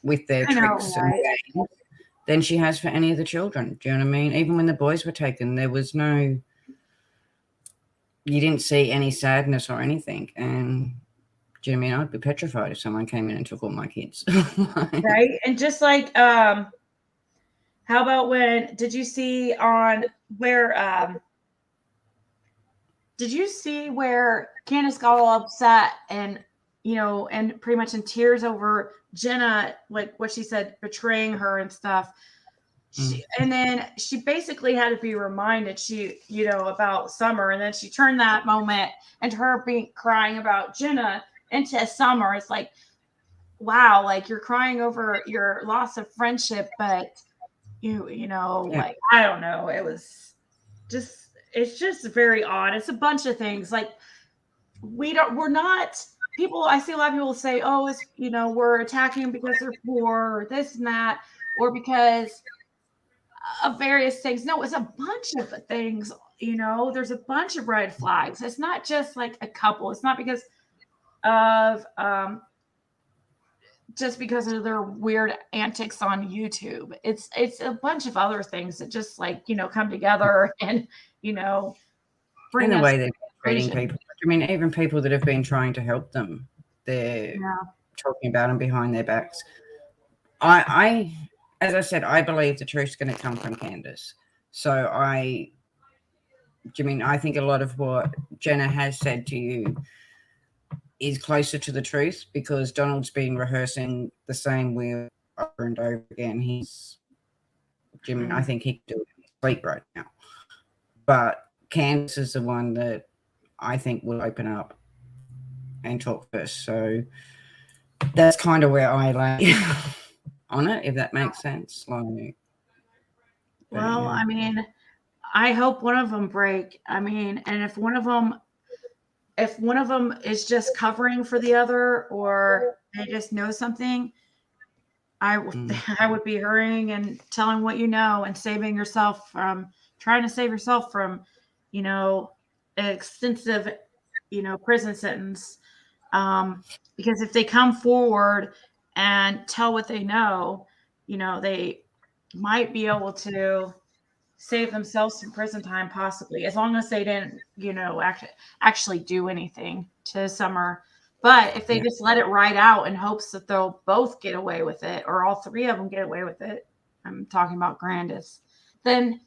with their tricks and games, than she has for any of the children. Do you know what I mean? Even when the boys were taken, there was no, you didn't see any sadness or anything. And do you know what I mean? I'd be petrified if someone came in and took all my kids. Right. And just like, how about when, did you see on where, did you see where Candace got all upset and, you know, and pretty much in tears over Jenna, like what she said, betraying her and stuff. And then she basically had to be reminded, you know, about Summer. And then she turned that moment and her being crying about Jenna into Summer. It's like, wow, like you're crying over your loss of friendship, but you know, like, I don't know. It was just, it's just very odd. It's a bunch of things. Like we're not people. I see a lot of people say, oh, it's, you know, we're attacking them because they're poor or this and that, or because of various things. No, it's a bunch of things. You know, there's a bunch of red flags. It's not just like a couple. It's not because of just because of their weird antics on YouTube. It's a bunch of other things that just like, you know, come together and, you know, bring in the us way they're treating people. I mean, even people that have been trying to help them, they're talking about them behind their backs. I as I said, I believe the truth's going to come from Candace. So I think a lot of what Jenna has said to you is closer to the truth because Donald's been rehearsing the same wheel over and over again. I think he can do it in his sleep right now. But Candace is the one that I think will open up and talk first. So that's kind of where I lay on it, if that makes sense. Like, well, I mean, I hope one of them break. I mean, and if one of them is just covering for the other, or they just know something, I would be hurrying and telling what you know and saving yourself from trying to save yourself from, you know, an extensive, you know, prison sentence. Because if they come forward and tell what they know, you know, they might be able to save themselves some prison time, possibly, as long as they didn't, you know, actually do anything to Summer. But if they just let it ride out in hopes that they'll both get away with it, or all three of them get away with it, I'm talking about Grandis, then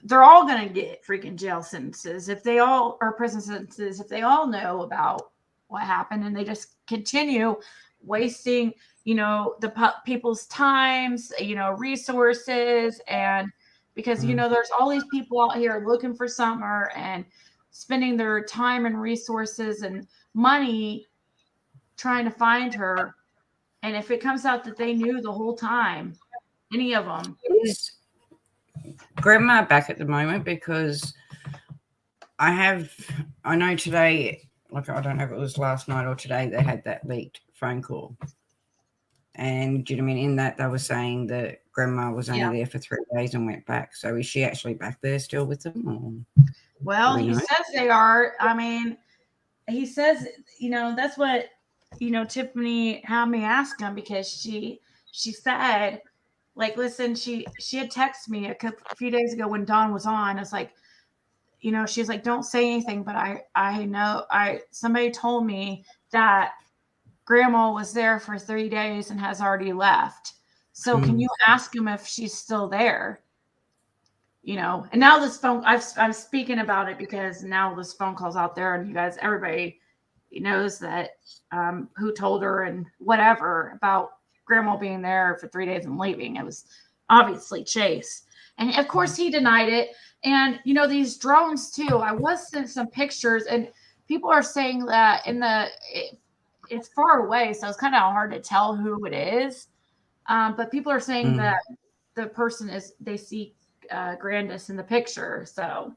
they're all going to get freaking jail sentences if they all are prison sentences, if they all know about what happened and they just continue wasting, you know, the people's times, you know, resources. And because, you know, there's all these people out here looking for Summer and spending their time and resources and money trying to find her. And if it comes out that they knew the whole time, any of them. Is Grandma back at the moment? Because I know today, like I don't know if it was last night or today, they had that leaked phone call. And do you know what I mean? In that, they were saying that Grandma was only there for 3 days and went back. So is she actually back there still with them? Or well, he says they are. I mean, he says, you know, that's what, you know, Tiffany had me ask him because she said, like, listen, she had texted me a few days ago when Dawn was on. It's like, you know, she's like, don't say anything, but I know somebody told me that Grandma was there for 3 days and has already left. So can you ask him if she's still there? You know, and now this phone, I'm speaking about it because now this phone call's out there and you guys, everybody knows that who told her and whatever about Grandma being there for 3 days and leaving. It was obviously Chase. And of course he denied it. And, you know, these drones too, I was sent some pictures and people are saying that it's far away. So it's kind of hard to tell who it is. But people are saying that the person they see Grandis in the picture. So,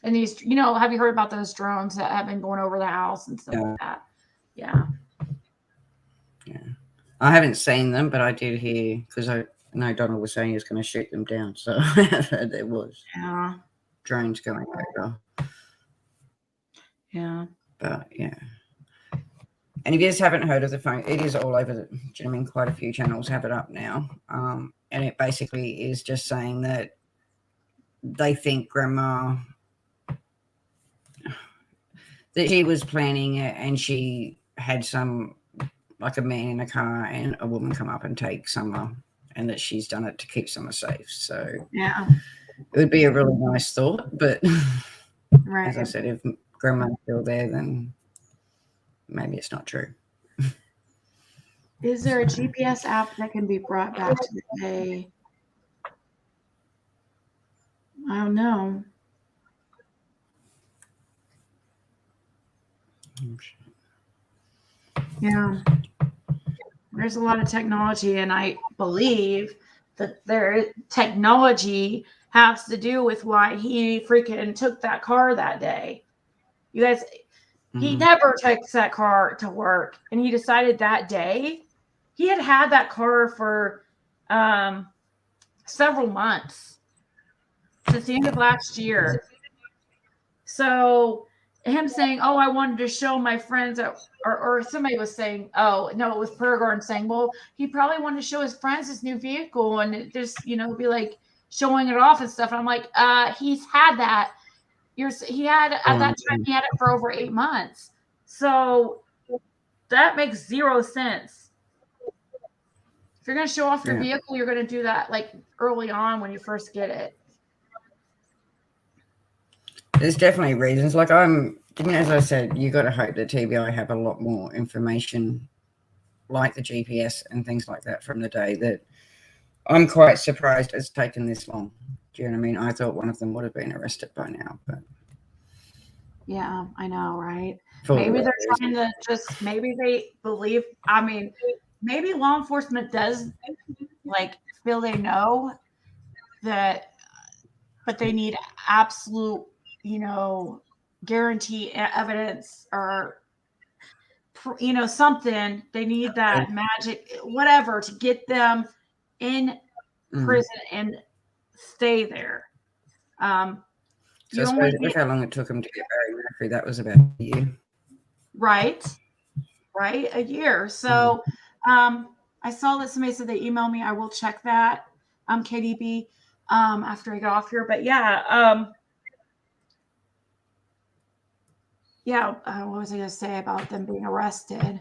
and these, you know, have you heard about those drones that have been going over the house and stuff like that? Yeah. I haven't seen them, but I did hear, because I know Donald was saying he was going to shoot them down. So there was drones going over. Yeah. But yeah. And if you just haven't heard of the phone, it is all over. Do you know what I mean? Quite a few channels have it up now. And it basically is just saying that they think Grandma, that she was planning it and she had some, like a man in a car and a woman come up and take Summer, and that she's done it to keep Summer safe. So Yeah. it would be a really nice thought. But Right. as I said, if Grandma's still there, then maybe it's not true. Is there a GPS app that can be brought back to the day? I don't know. Yeah. There's a lot of technology, and I believe that their technology has to do with why he freaking took that car that day. You guys, he never takes that car to work, and he decided that day. He had that car for several months, since the end of last year. So him saying, "Oh, I wanted to show my friends," or somebody was saying, "Oh, no, it was Pergorn saying, well, he probably wanted to show his friends his new vehicle and just, be like showing it off and stuff." And I'm like, he's had that. He had at that time he had it for over 8 months. So that makes zero sense. If you're going to show off your vehicle, you're going to do that like early on when you first get it. There's definitely reasons. Like as I said, you got to hope that TBI have a lot more information, like the GPS and things like that from the day. That I'm quite surprised it's taken this long. Do you know what I mean? I thought one of them would have been arrested by now, but yeah, I know, right? Maybe they're trying to maybe they believe. I mean, maybe law enforcement does feel they know that, but they need absolute, guarantee evidence or, something. They need that magic, whatever, to get them in prison and stay there. So I suppose look how long it took them to get Barry Murphy. That was about a year. Right, a year. So I saw that somebody said they emailed me. I will check that, KDB, after I get off here. But yeah, what was I going to say about them being arrested?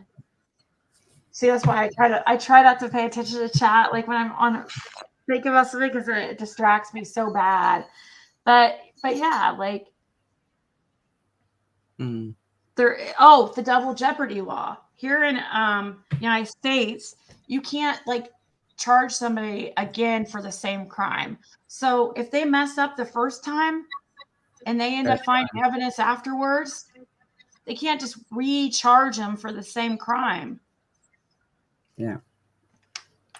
See, that's why I try not to pay attention to chat, like when I'm on thinking about something, because it distracts me so bad. But yeah, the double jeopardy law here in United States, you can't charge somebody again for the same crime. So if they mess up the first time and they end up finding evidence afterwards, they can't just recharge them for the same crime. Yeah.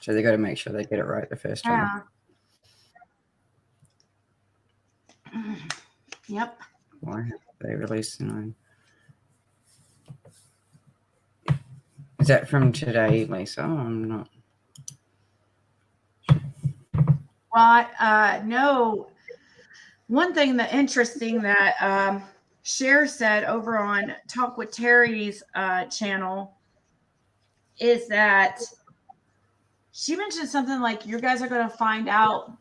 So they got to make sure they get it right the first time. Yeah. Yep. Why have they released the 9? Is that from today, Lisa? I'm not. Well, no. One thing that interesting that Cher said over on Talk with Terry's channel is that she mentioned something like, you guys are going to find out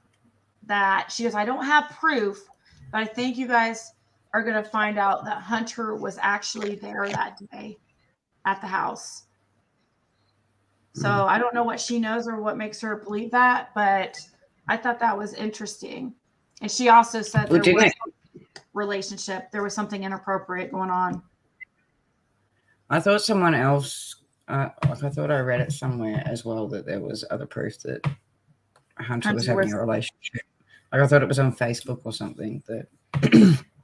that, she goes, I don't have proof, but I think you guys are going to find out that Hunter was actually there that day at the house. So I don't know what she knows or what makes her believe that, but I thought that was interesting. And she also said there was a relationship. There was something inappropriate going on. I thought someone else, I thought I read it somewhere as well, that there was other proof that Hunter was having a relationship. I thought it was on Facebook or something. That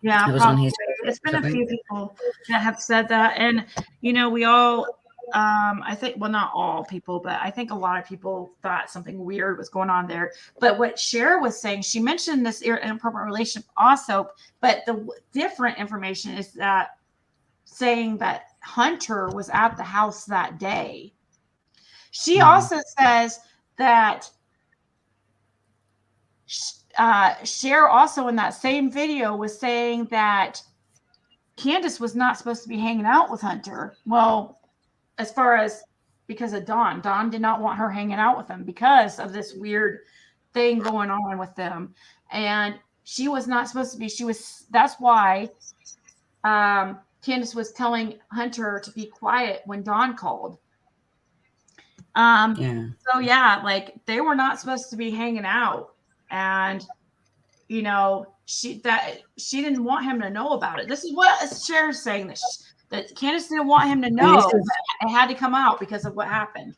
yeah, it was on his. It's been a few people that have said that. And, we all, I think, well, not all people, but I think a lot of people thought something weird was going on there. But what Cher was saying, she mentioned this inappropriate relationship also, but the different information is that saying that Hunter was at the house that day. She also says that Cher also in that same video was saying that Candace was not supposed to be hanging out with Hunter. Well, as far as because of Dawn. Dawn did not want her hanging out with him because of this weird thing going on with them. And she was not supposed to be. That's why Candace was telling Hunter to be quiet when Dawn called. So yeah, like they were not supposed to be hanging out. And you know, she didn't want him to know about it. This is what Cher's saying, that Candace didn't want him to know. It had to come out because of what happened.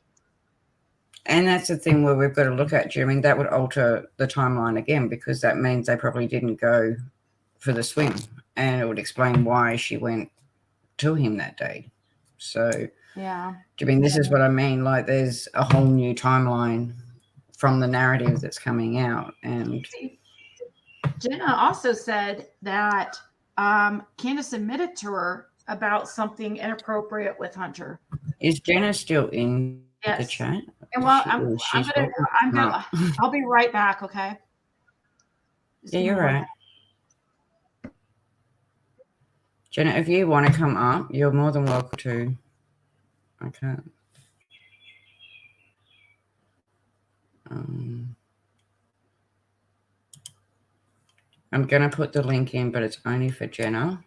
And that's the thing where we've got to look at, Jimmy. That would alter the timeline again, because that means they probably didn't go for the swim, and it would explain why she went to him that day. So yeah, Jimmy, this is what I mean. Like, there's a whole new timeline from the narrative that's coming out. And Jenna also said that Candace admitted to her about something inappropriate with Hunter. Is Jenna still in the chat? And well, I'll be right back. Okay. Yeah, you're right. Jenna, if you want to come up, you're more than welcome to. I can't. I'm going to put the link in, but it's only for Jenna.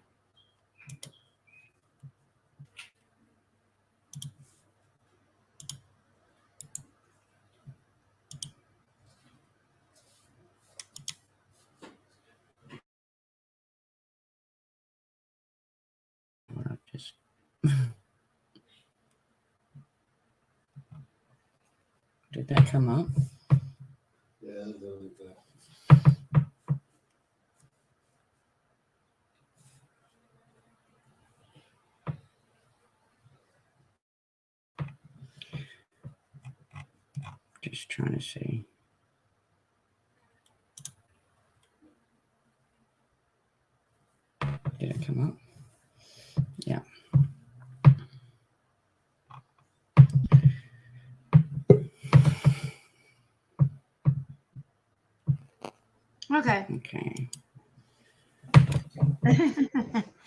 Did that come up? Yeah, it's only that. Just trying to see. Did it come up? Yeah. Okay. Okay.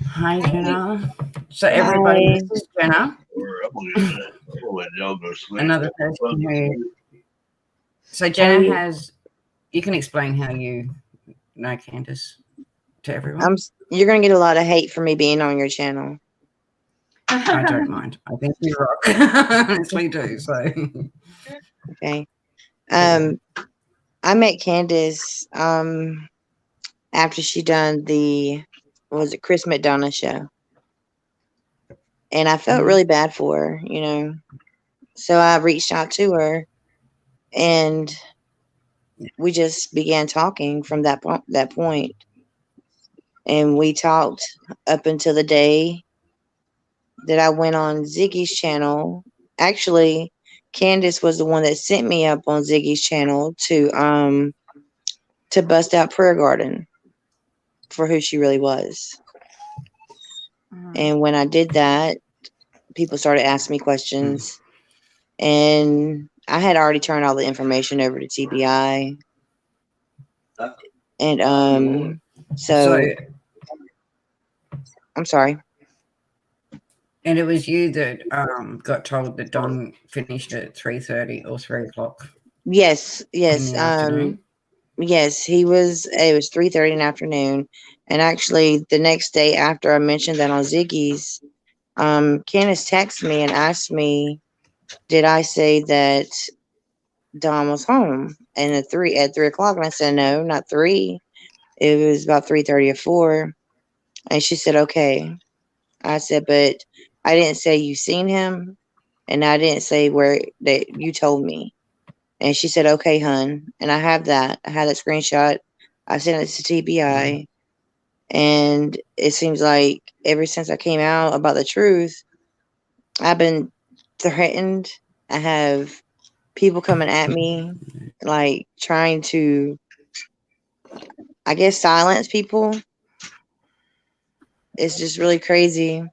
Hi, Jenna. So everybody, this is Jenna. Another person who. So Jenna has. You can explain how you know Candace to everyone. You're gonna get a lot of hate for me being on your channel. I don't mind. I think you rock. Honestly, do so. Okay. I met Candace after she done the Chris McDonough show. And I felt really bad for her, you know. So I reached out to her and we just began talking from that point. And we talked up until the day that I went on Ziggy's channel. Actually, Candace was the one that sent me up on Ziggy's channel to bust out Prayer Garden for who she really was. And when I did that, people started asking me questions. And I had already turned all the information over to TBI. And so I'm sorry. And it was you that got told that Don finished at 3:30 or 3 o'clock. Yes. In the afternoon? Yes, it was 3:30 in the afternoon. And actually the next day after I mentioned that on Ziggy's, Candace texted me and asked me, did I say that Don was home and at 3 o'clock? And I said, no, not 3. It was about 3:30 or 4. And she said, okay. I said, but I didn't say you seen him. And I didn't say where that you told me. And she said, okay, hun. And I have that. I had that screenshot. I sent it to TBI. And it seems like ever since I came out about the truth, I've been threatened. I have people coming at me, like trying to, I guess, silence people. It's just really crazy.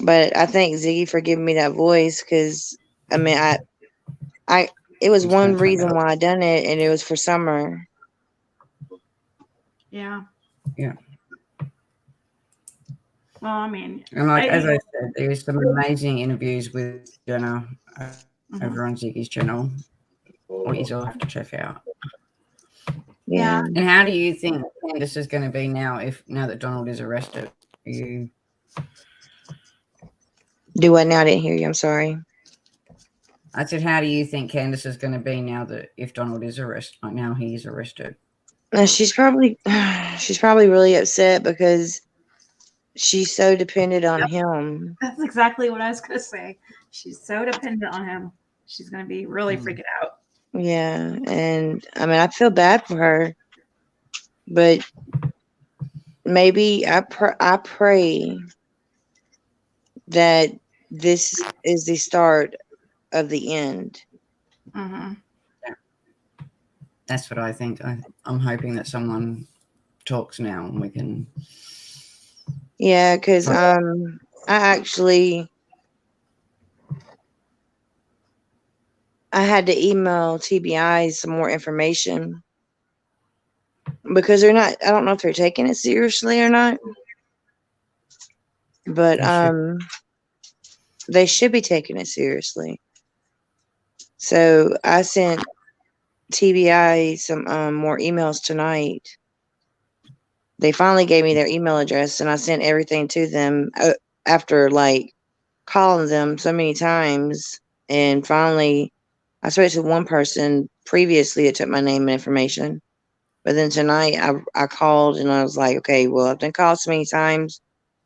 But I thank Ziggy for giving me that voice because I mean, it was It's gonna one take reason a- why I done it, and it was for summer. Yeah. Yeah. Well, I mean, And like as I said, there's some amazing interviews with Jenna over on Ziggy's channel, which you'll have to check out. Yeah. And how do you think Candace is going to be now that Donald is arrested? You Do what now? I didn't hear you. I'm sorry. I said, how do you think Candace is going to be now that if Donald is arrested, like now he's arrested? She's probably really upset because she's so dependent on him. That's exactly what I was going to say. She's so dependent on him. She's going to be really freaking out. Yeah, and I mean, I feel bad for her, but maybe I pray that this is the start of the end. Mm-hmm. That's what I think. I'm hoping that someone talks now and we can. Yeah, because I had to email TBI some more information because they're not. I don't know if they're taking it seriously or not, but they should be taking it seriously. So I sent TBI some more emails tonight. They finally gave me their email address, and I sent everything to them after like calling them so many times. And finally, I spoke to one person previously that took my name and information. But then tonight I called and I was like, okay, well, I've been called so many times.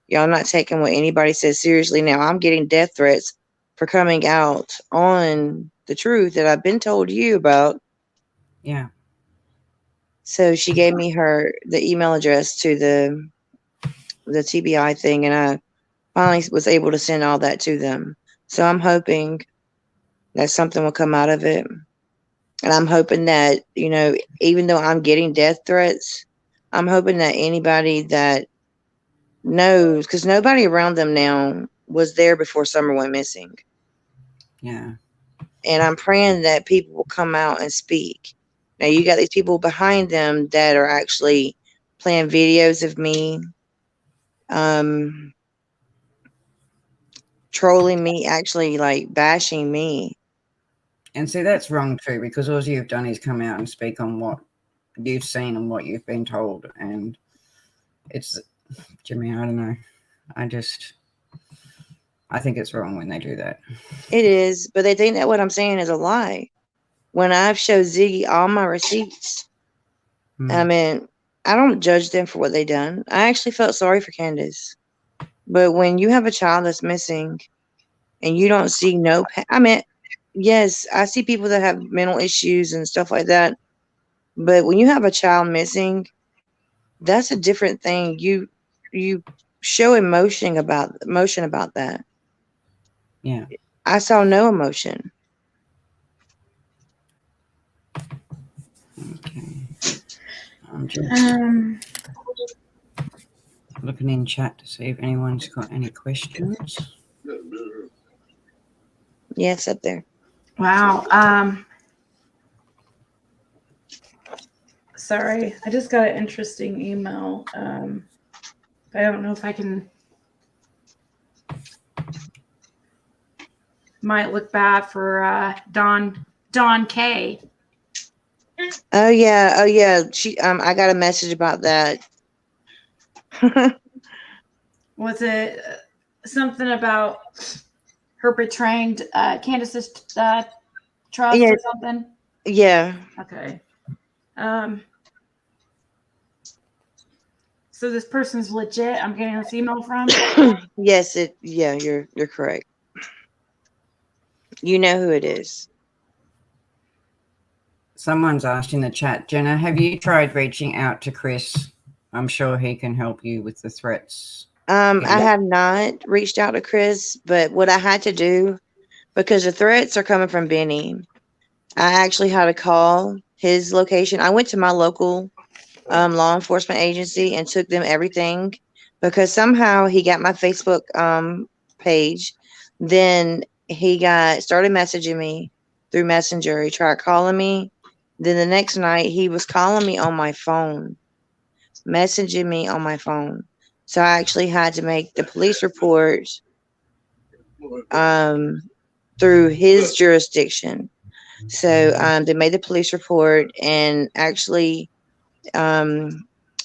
Y'all not taking what anybody says seriously. Now I'm getting death threats for coming out on the truth that I've been told you about. Yeah. So she gave me the email address to the TBI thing, and I finally was able to send all that to them. So I'm hoping that something will come out of it. And I'm hoping that, even though I'm getting death threats, I'm hoping that anybody that knows, because nobody around them now was there before Summer went missing. Yeah. And I'm praying that people will come out and speak. Now, you got these people behind them that are actually playing videos of me, trolling me, actually like bashing me. And see, that's wrong too, because all you've done is come out and speak on what you've seen and what you've been told. And it's, Jimmy, I don't know. I think it's wrong when they do that. It is, but they think that what I'm saying is a lie. When I've showed Ziggy all my receipts, I mean, I don't judge them for what they done. I actually felt sorry for Candace. But when you have a child that's missing and you don't see yes, I see people that have mental issues and stuff like that. But when you have a child missing, that's a different thing. You show emotion about that. Yeah. I saw no emotion. Okay. I'm just looking in chat to see if anyone's got any questions. Yeah, it's up there. Wow. Sorry, I just got an interesting email. I don't know if I can. Might look bad for Don K. Oh yeah. She I got a message about that. Was it something about her betraying Candace's trust or something? Yeah. Okay. So this person's legit. I'm getting this email from. Yes, you're correct. You know who it is. Someone's asked in the chat, Jenna, have you tried reaching out to Chris? I'm sure he can help you with the threats. I have not reached out to Chris, but what I had to do, because the threats are coming from Benny, I actually had to call his location. I went to my local law enforcement agency and took them everything, because somehow he got my Facebook page. Then he started messaging me through Messenger. He tried calling me. Then the next night he was calling me on my phone, messaging me on my phone. So I actually had to make the police report through his jurisdiction. So they made the police report, and actually I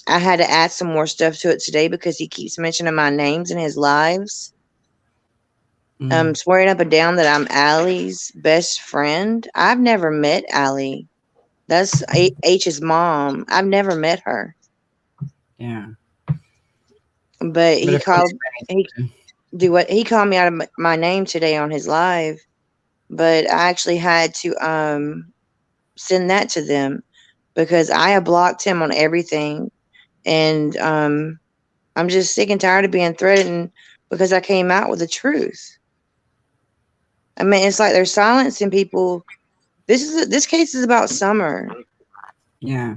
had to add some more stuff to it today because he keeps mentioning my names in his lives. Swearing up and down that I'm Allie's best friend. I've never met Allie. That's H's mom. I've never met her. Yeah. But he But of course, he called me out of my name today on his live, but I actually had to send that to them because I have blocked him on everything, and I'm just sick and tired of being threatened because I came out with the truth. I mean, it's like they're silencing people. This case is about Summer. Yeah.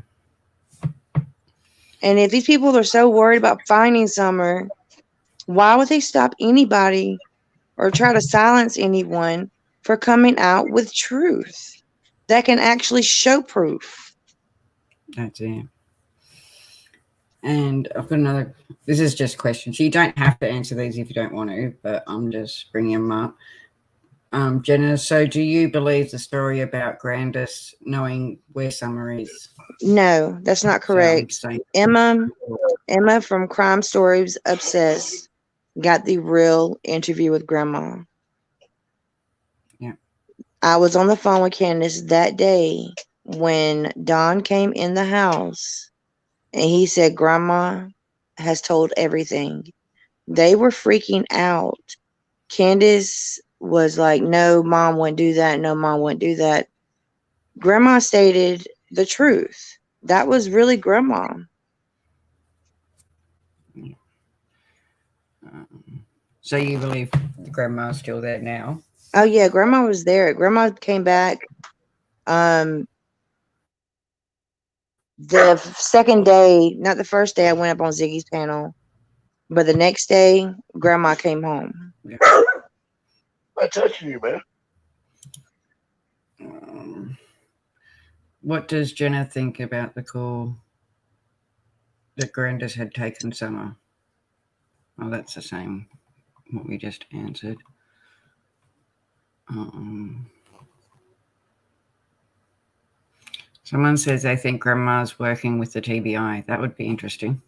And if these people are so worried about finding Summer, why would they stop anybody or try to silence anyone for coming out with truth that can actually show proof? That's it. And I've got another. This is just questions. You don't have to answer these if you don't want to, but I'm just bringing them up. Jenna, so do you believe the story about Grandis knowing where Summer is? No, that's not correct. So Emma from Crime Stories Obsessed got the real interview with Grandma. Yeah. I was on the phone with Candace that day when Don came in the house, and he said Grandma has told everything. They were freaking out. Candace was like, no, Mom wouldn't do that. No, Mom wouldn't do that. Grandma stated the truth. That was really Grandma. So you believe Grandma's still there now? Oh yeah, Grandma was there. Grandma came back. The second day, not the first day I went up on Ziggy's panel, but the next day, Grandma came home. Yeah. I'm touching you, man. What does Jenna think about the call that Grandis had taken Summer? Oh, that's the same what we just answered. Someone says they think Grandma's working with the TBI. That would be interesting.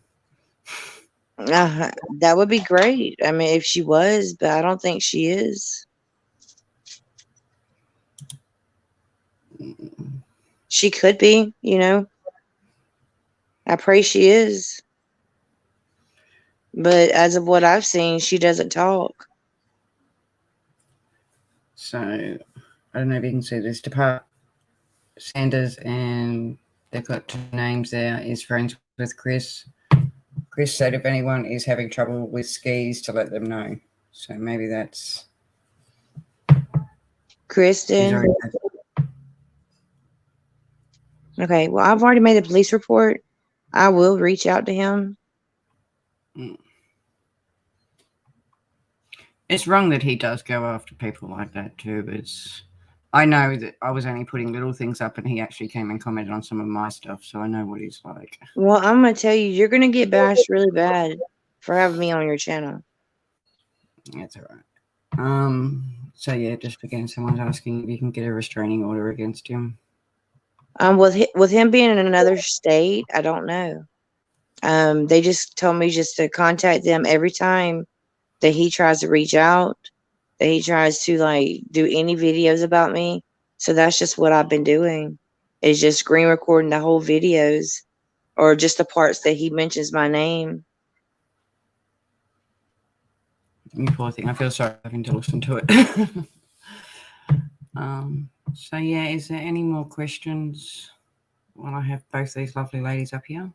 That would be great. I mean, if she was, but I don't think she is. She could be, you know. I pray she is. But as of what I've seen, she doesn't talk. So, I don't know if you can see this. Sanders, and they've got two names there, is friends with Chris. Chris said if anyone is having trouble with skis to let them know. So maybe that's Kristen. Okay, well, I've already made a police report. I will reach out to him. It's wrong that he does go after people like that too, but I know that I was only putting little things up and he actually came and commented on some of my stuff, so I know what he's like. Well, I'm going to tell you, you're going to get bashed really bad for having me on your channel. That's all right. So yeah, just again, someone's asking if you can get a restraining order against him. With him being in another state, I don't know. They just told me just to contact them every time that he tries to reach out, that he tries to like do any videos about me. So that's just what I've been doing, is just screen recording the whole videos or just the parts that he mentions my name. You poor thing. I feel sorry having to listen to it. So yeah, is there any more questions while I have both these lovely ladies up here?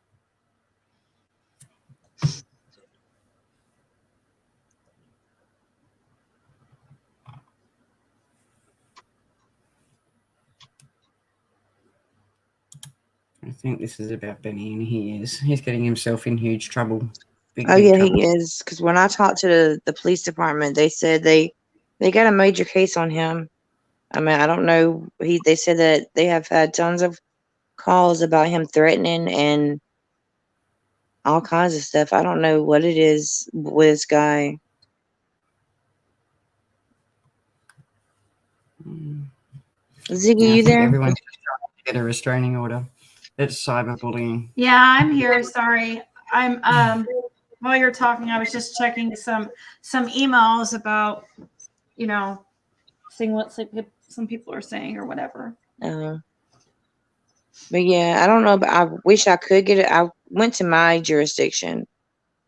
I think this is about Benny, and he's getting himself in huge trouble. Big Yeah, trouble. he is. Because when I talked to the police department, they said they They got a major case on him. I mean, I don't know. They said that they have had tons of calls about him threatening and all kinds of stuff. I don't know what it is with this guy. Ziggy, Yeah, I you think there? everyone's just trying to get a restraining order. It's cyberbullying. Yeah, I'm here. Sorry. I'm while you're talking, I was just checking some emails about, you know, seeing what some people are saying or whatever. But yeah, I don't know, but I wish I could get it. I went to my jurisdiction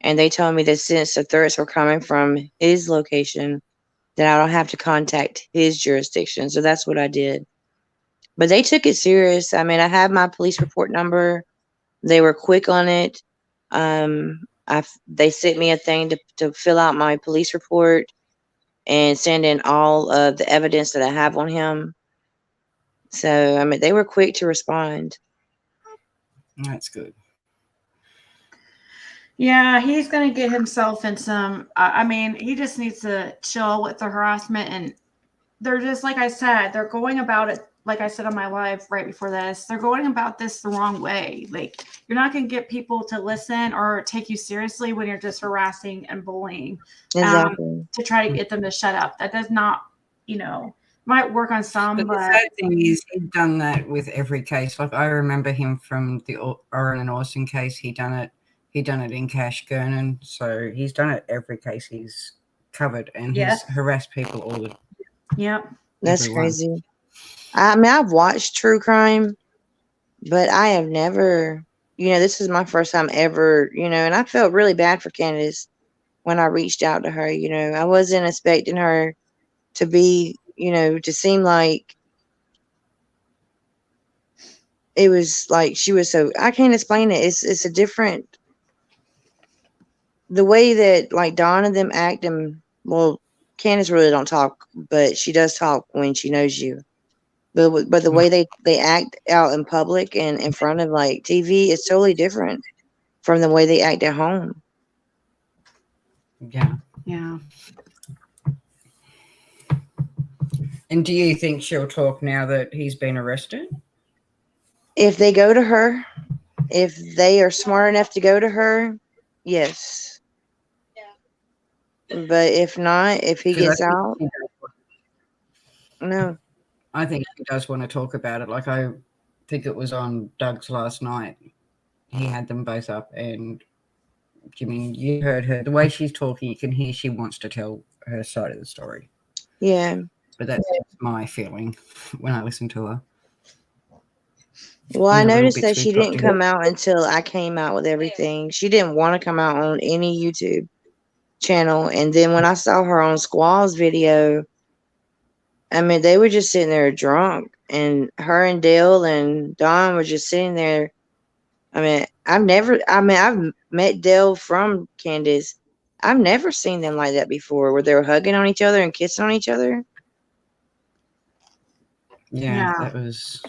and they told me that since the threats were coming from his location, that I don't have to contact his jurisdiction. So that's what I did. But they took it serious. I mean, I have my police report number. They were quick on it. They sent me a thing to fill out my police report and send in all of the evidence that I have on him. So, I mean, they were quick to respond. That's good. Yeah, he's going to get himself in some. I mean, he just needs to chill with the harassment. And they're just, like I said, they're going about it, like I said on my live right before this, they're going about this the wrong way. Like, you're not going to get people to listen or take you seriously when you're just harassing and bullying. Exactly. To try to get them to shut up. That does not, might work on some, But the sad thing is he's done that with every case. Like, I remember him from the Oren and Austin case. He done it in Cash Gernon. So he's done it every case he's covered, and he's harassed people all the time. Yep. That's crazy. I mean, I've watched true crime, but I have never, this is my first time ever, and I felt really bad for Candace when I reached out to her. I wasn't expecting her to be, to seem like it was like she was so, I can't explain it. It's a different, the way that like Dawn and them act, and well, Candace really don't talk, but she does talk when she knows you. But the way they act out in public and in front of like TV is totally different from the way they act at home. Yeah. Yeah. And do you think she'll talk now that he's been arrested? If they go to her, if they are smart enough to go to her, yes. But if not, if he gets out, no. I think he does want to talk about it. Like, I think it was on Doug's last night. He had them both up, and Jimmy, you heard her. The way she's talking, you can hear she wants to tell her side of the story. Yeah. But that's my feeling when I listen to her. Well, I noticed that she didn't come out until I came out with everything. She didn't want to come out on any YouTube channel. And then when I saw her on Squall's video, I mean, they were just sitting there drunk, and her and Dale and Don were just sitting there. I mean, I've met Dale from Candace. I've never seen them like that before, where they were hugging on each other and kissing on each other. Yeah. That was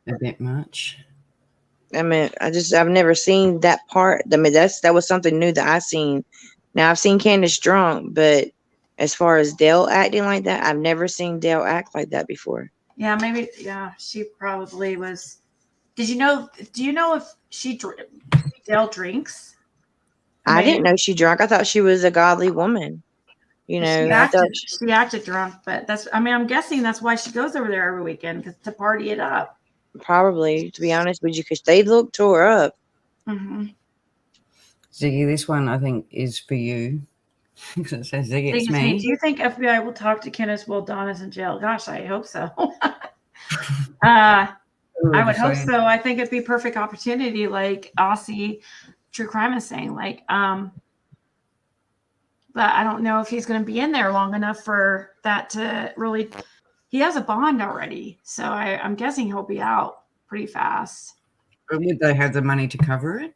a bit much. I mean, I've never seen that part. I mean, that was something new that I seen. Now I've seen Candace drunk, but as far as Dale acting like that, I've never seen Dale act like that before. Yeah, maybe. Yeah, she probably was. Do you know if Dale drinks? I didn't know she drank. I thought she was a godly woman. She acted drunk, but I'm guessing that's why she goes over there every weekend, to party it up. Probably, to be honest with you, because they look tore up. Mm-hmm. Ziggy, this one I think is for you. Because it says Ziggy, it's me. Do you think FBI will talk to Candace while Donna's in jail? Gosh, I hope so. I would hope so. I think it'd be a perfect opportunity, like Aussie True Crime is saying. Like, but I don't know if he's going to be in there long enough for that to really. He has a bond already, so I'm guessing he'll be out pretty fast. But would they have the money to cover it?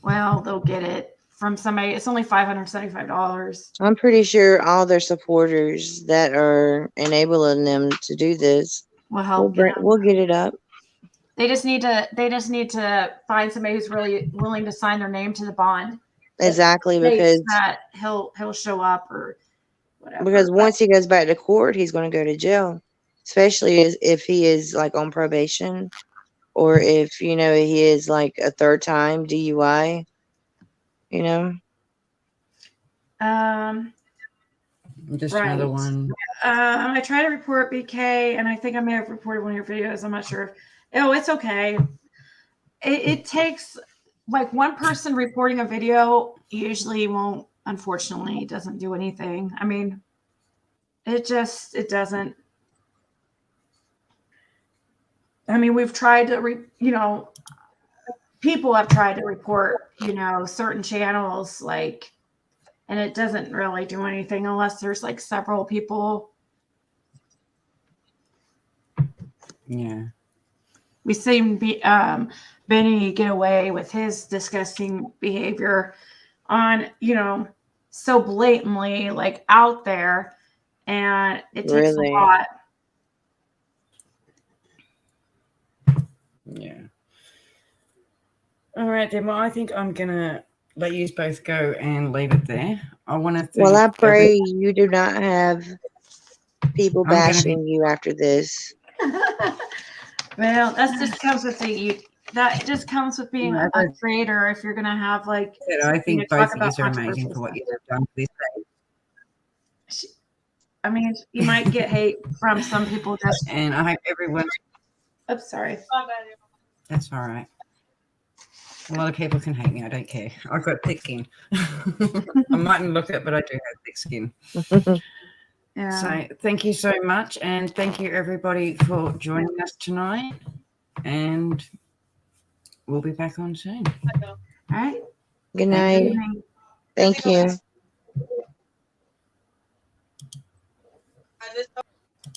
Well, they'll get it from somebody. It's only $575. I'm pretty sure all their supporters that are enabling them to do this will help. We'll get it up. They just need to find somebody who's really willing to sign their name to the bond. Exactly, states because that he'll show up or whatever. because But once he goes back to court, he's going to go to jail, especially if he is like on probation, or if he is like a third time DUI. Just Right. another one. I tried to report BK, and I think I may have reported one of your videos. I'm not sure. Oh, it's okay. It takes like one person reporting a video usually won't. Unfortunately, doesn't do anything. I mean, it doesn't. I mean, we've tried to, people have tried to report, certain channels, like, and it doesn't really do anything unless there's like several people. Yeah. We seen Benny get away with his disgusting behavior on, so blatantly like out there, and it takes Really? a lot. Yeah. All right, then. Well, I think I'm gonna let you both go and leave it there. I want to thank. Well, I pray you do not have people I'm gonna bashing you after this. Well, that just comes with that just comes with being a creator. If you're gonna have like, I think talk both of about you are amazing for what you have done for this day. I mean, you might get hate from some people just. And I hope everyone. I'm sorry. That's all right. A lot of people can hate me. I don't care. I've got thick skin. I mightn't look it, but I do have thick skin. Yeah. So thank you so much. And thank you, everybody, for joining us tonight. And we'll be back on soon. All right. Good night. Thank you.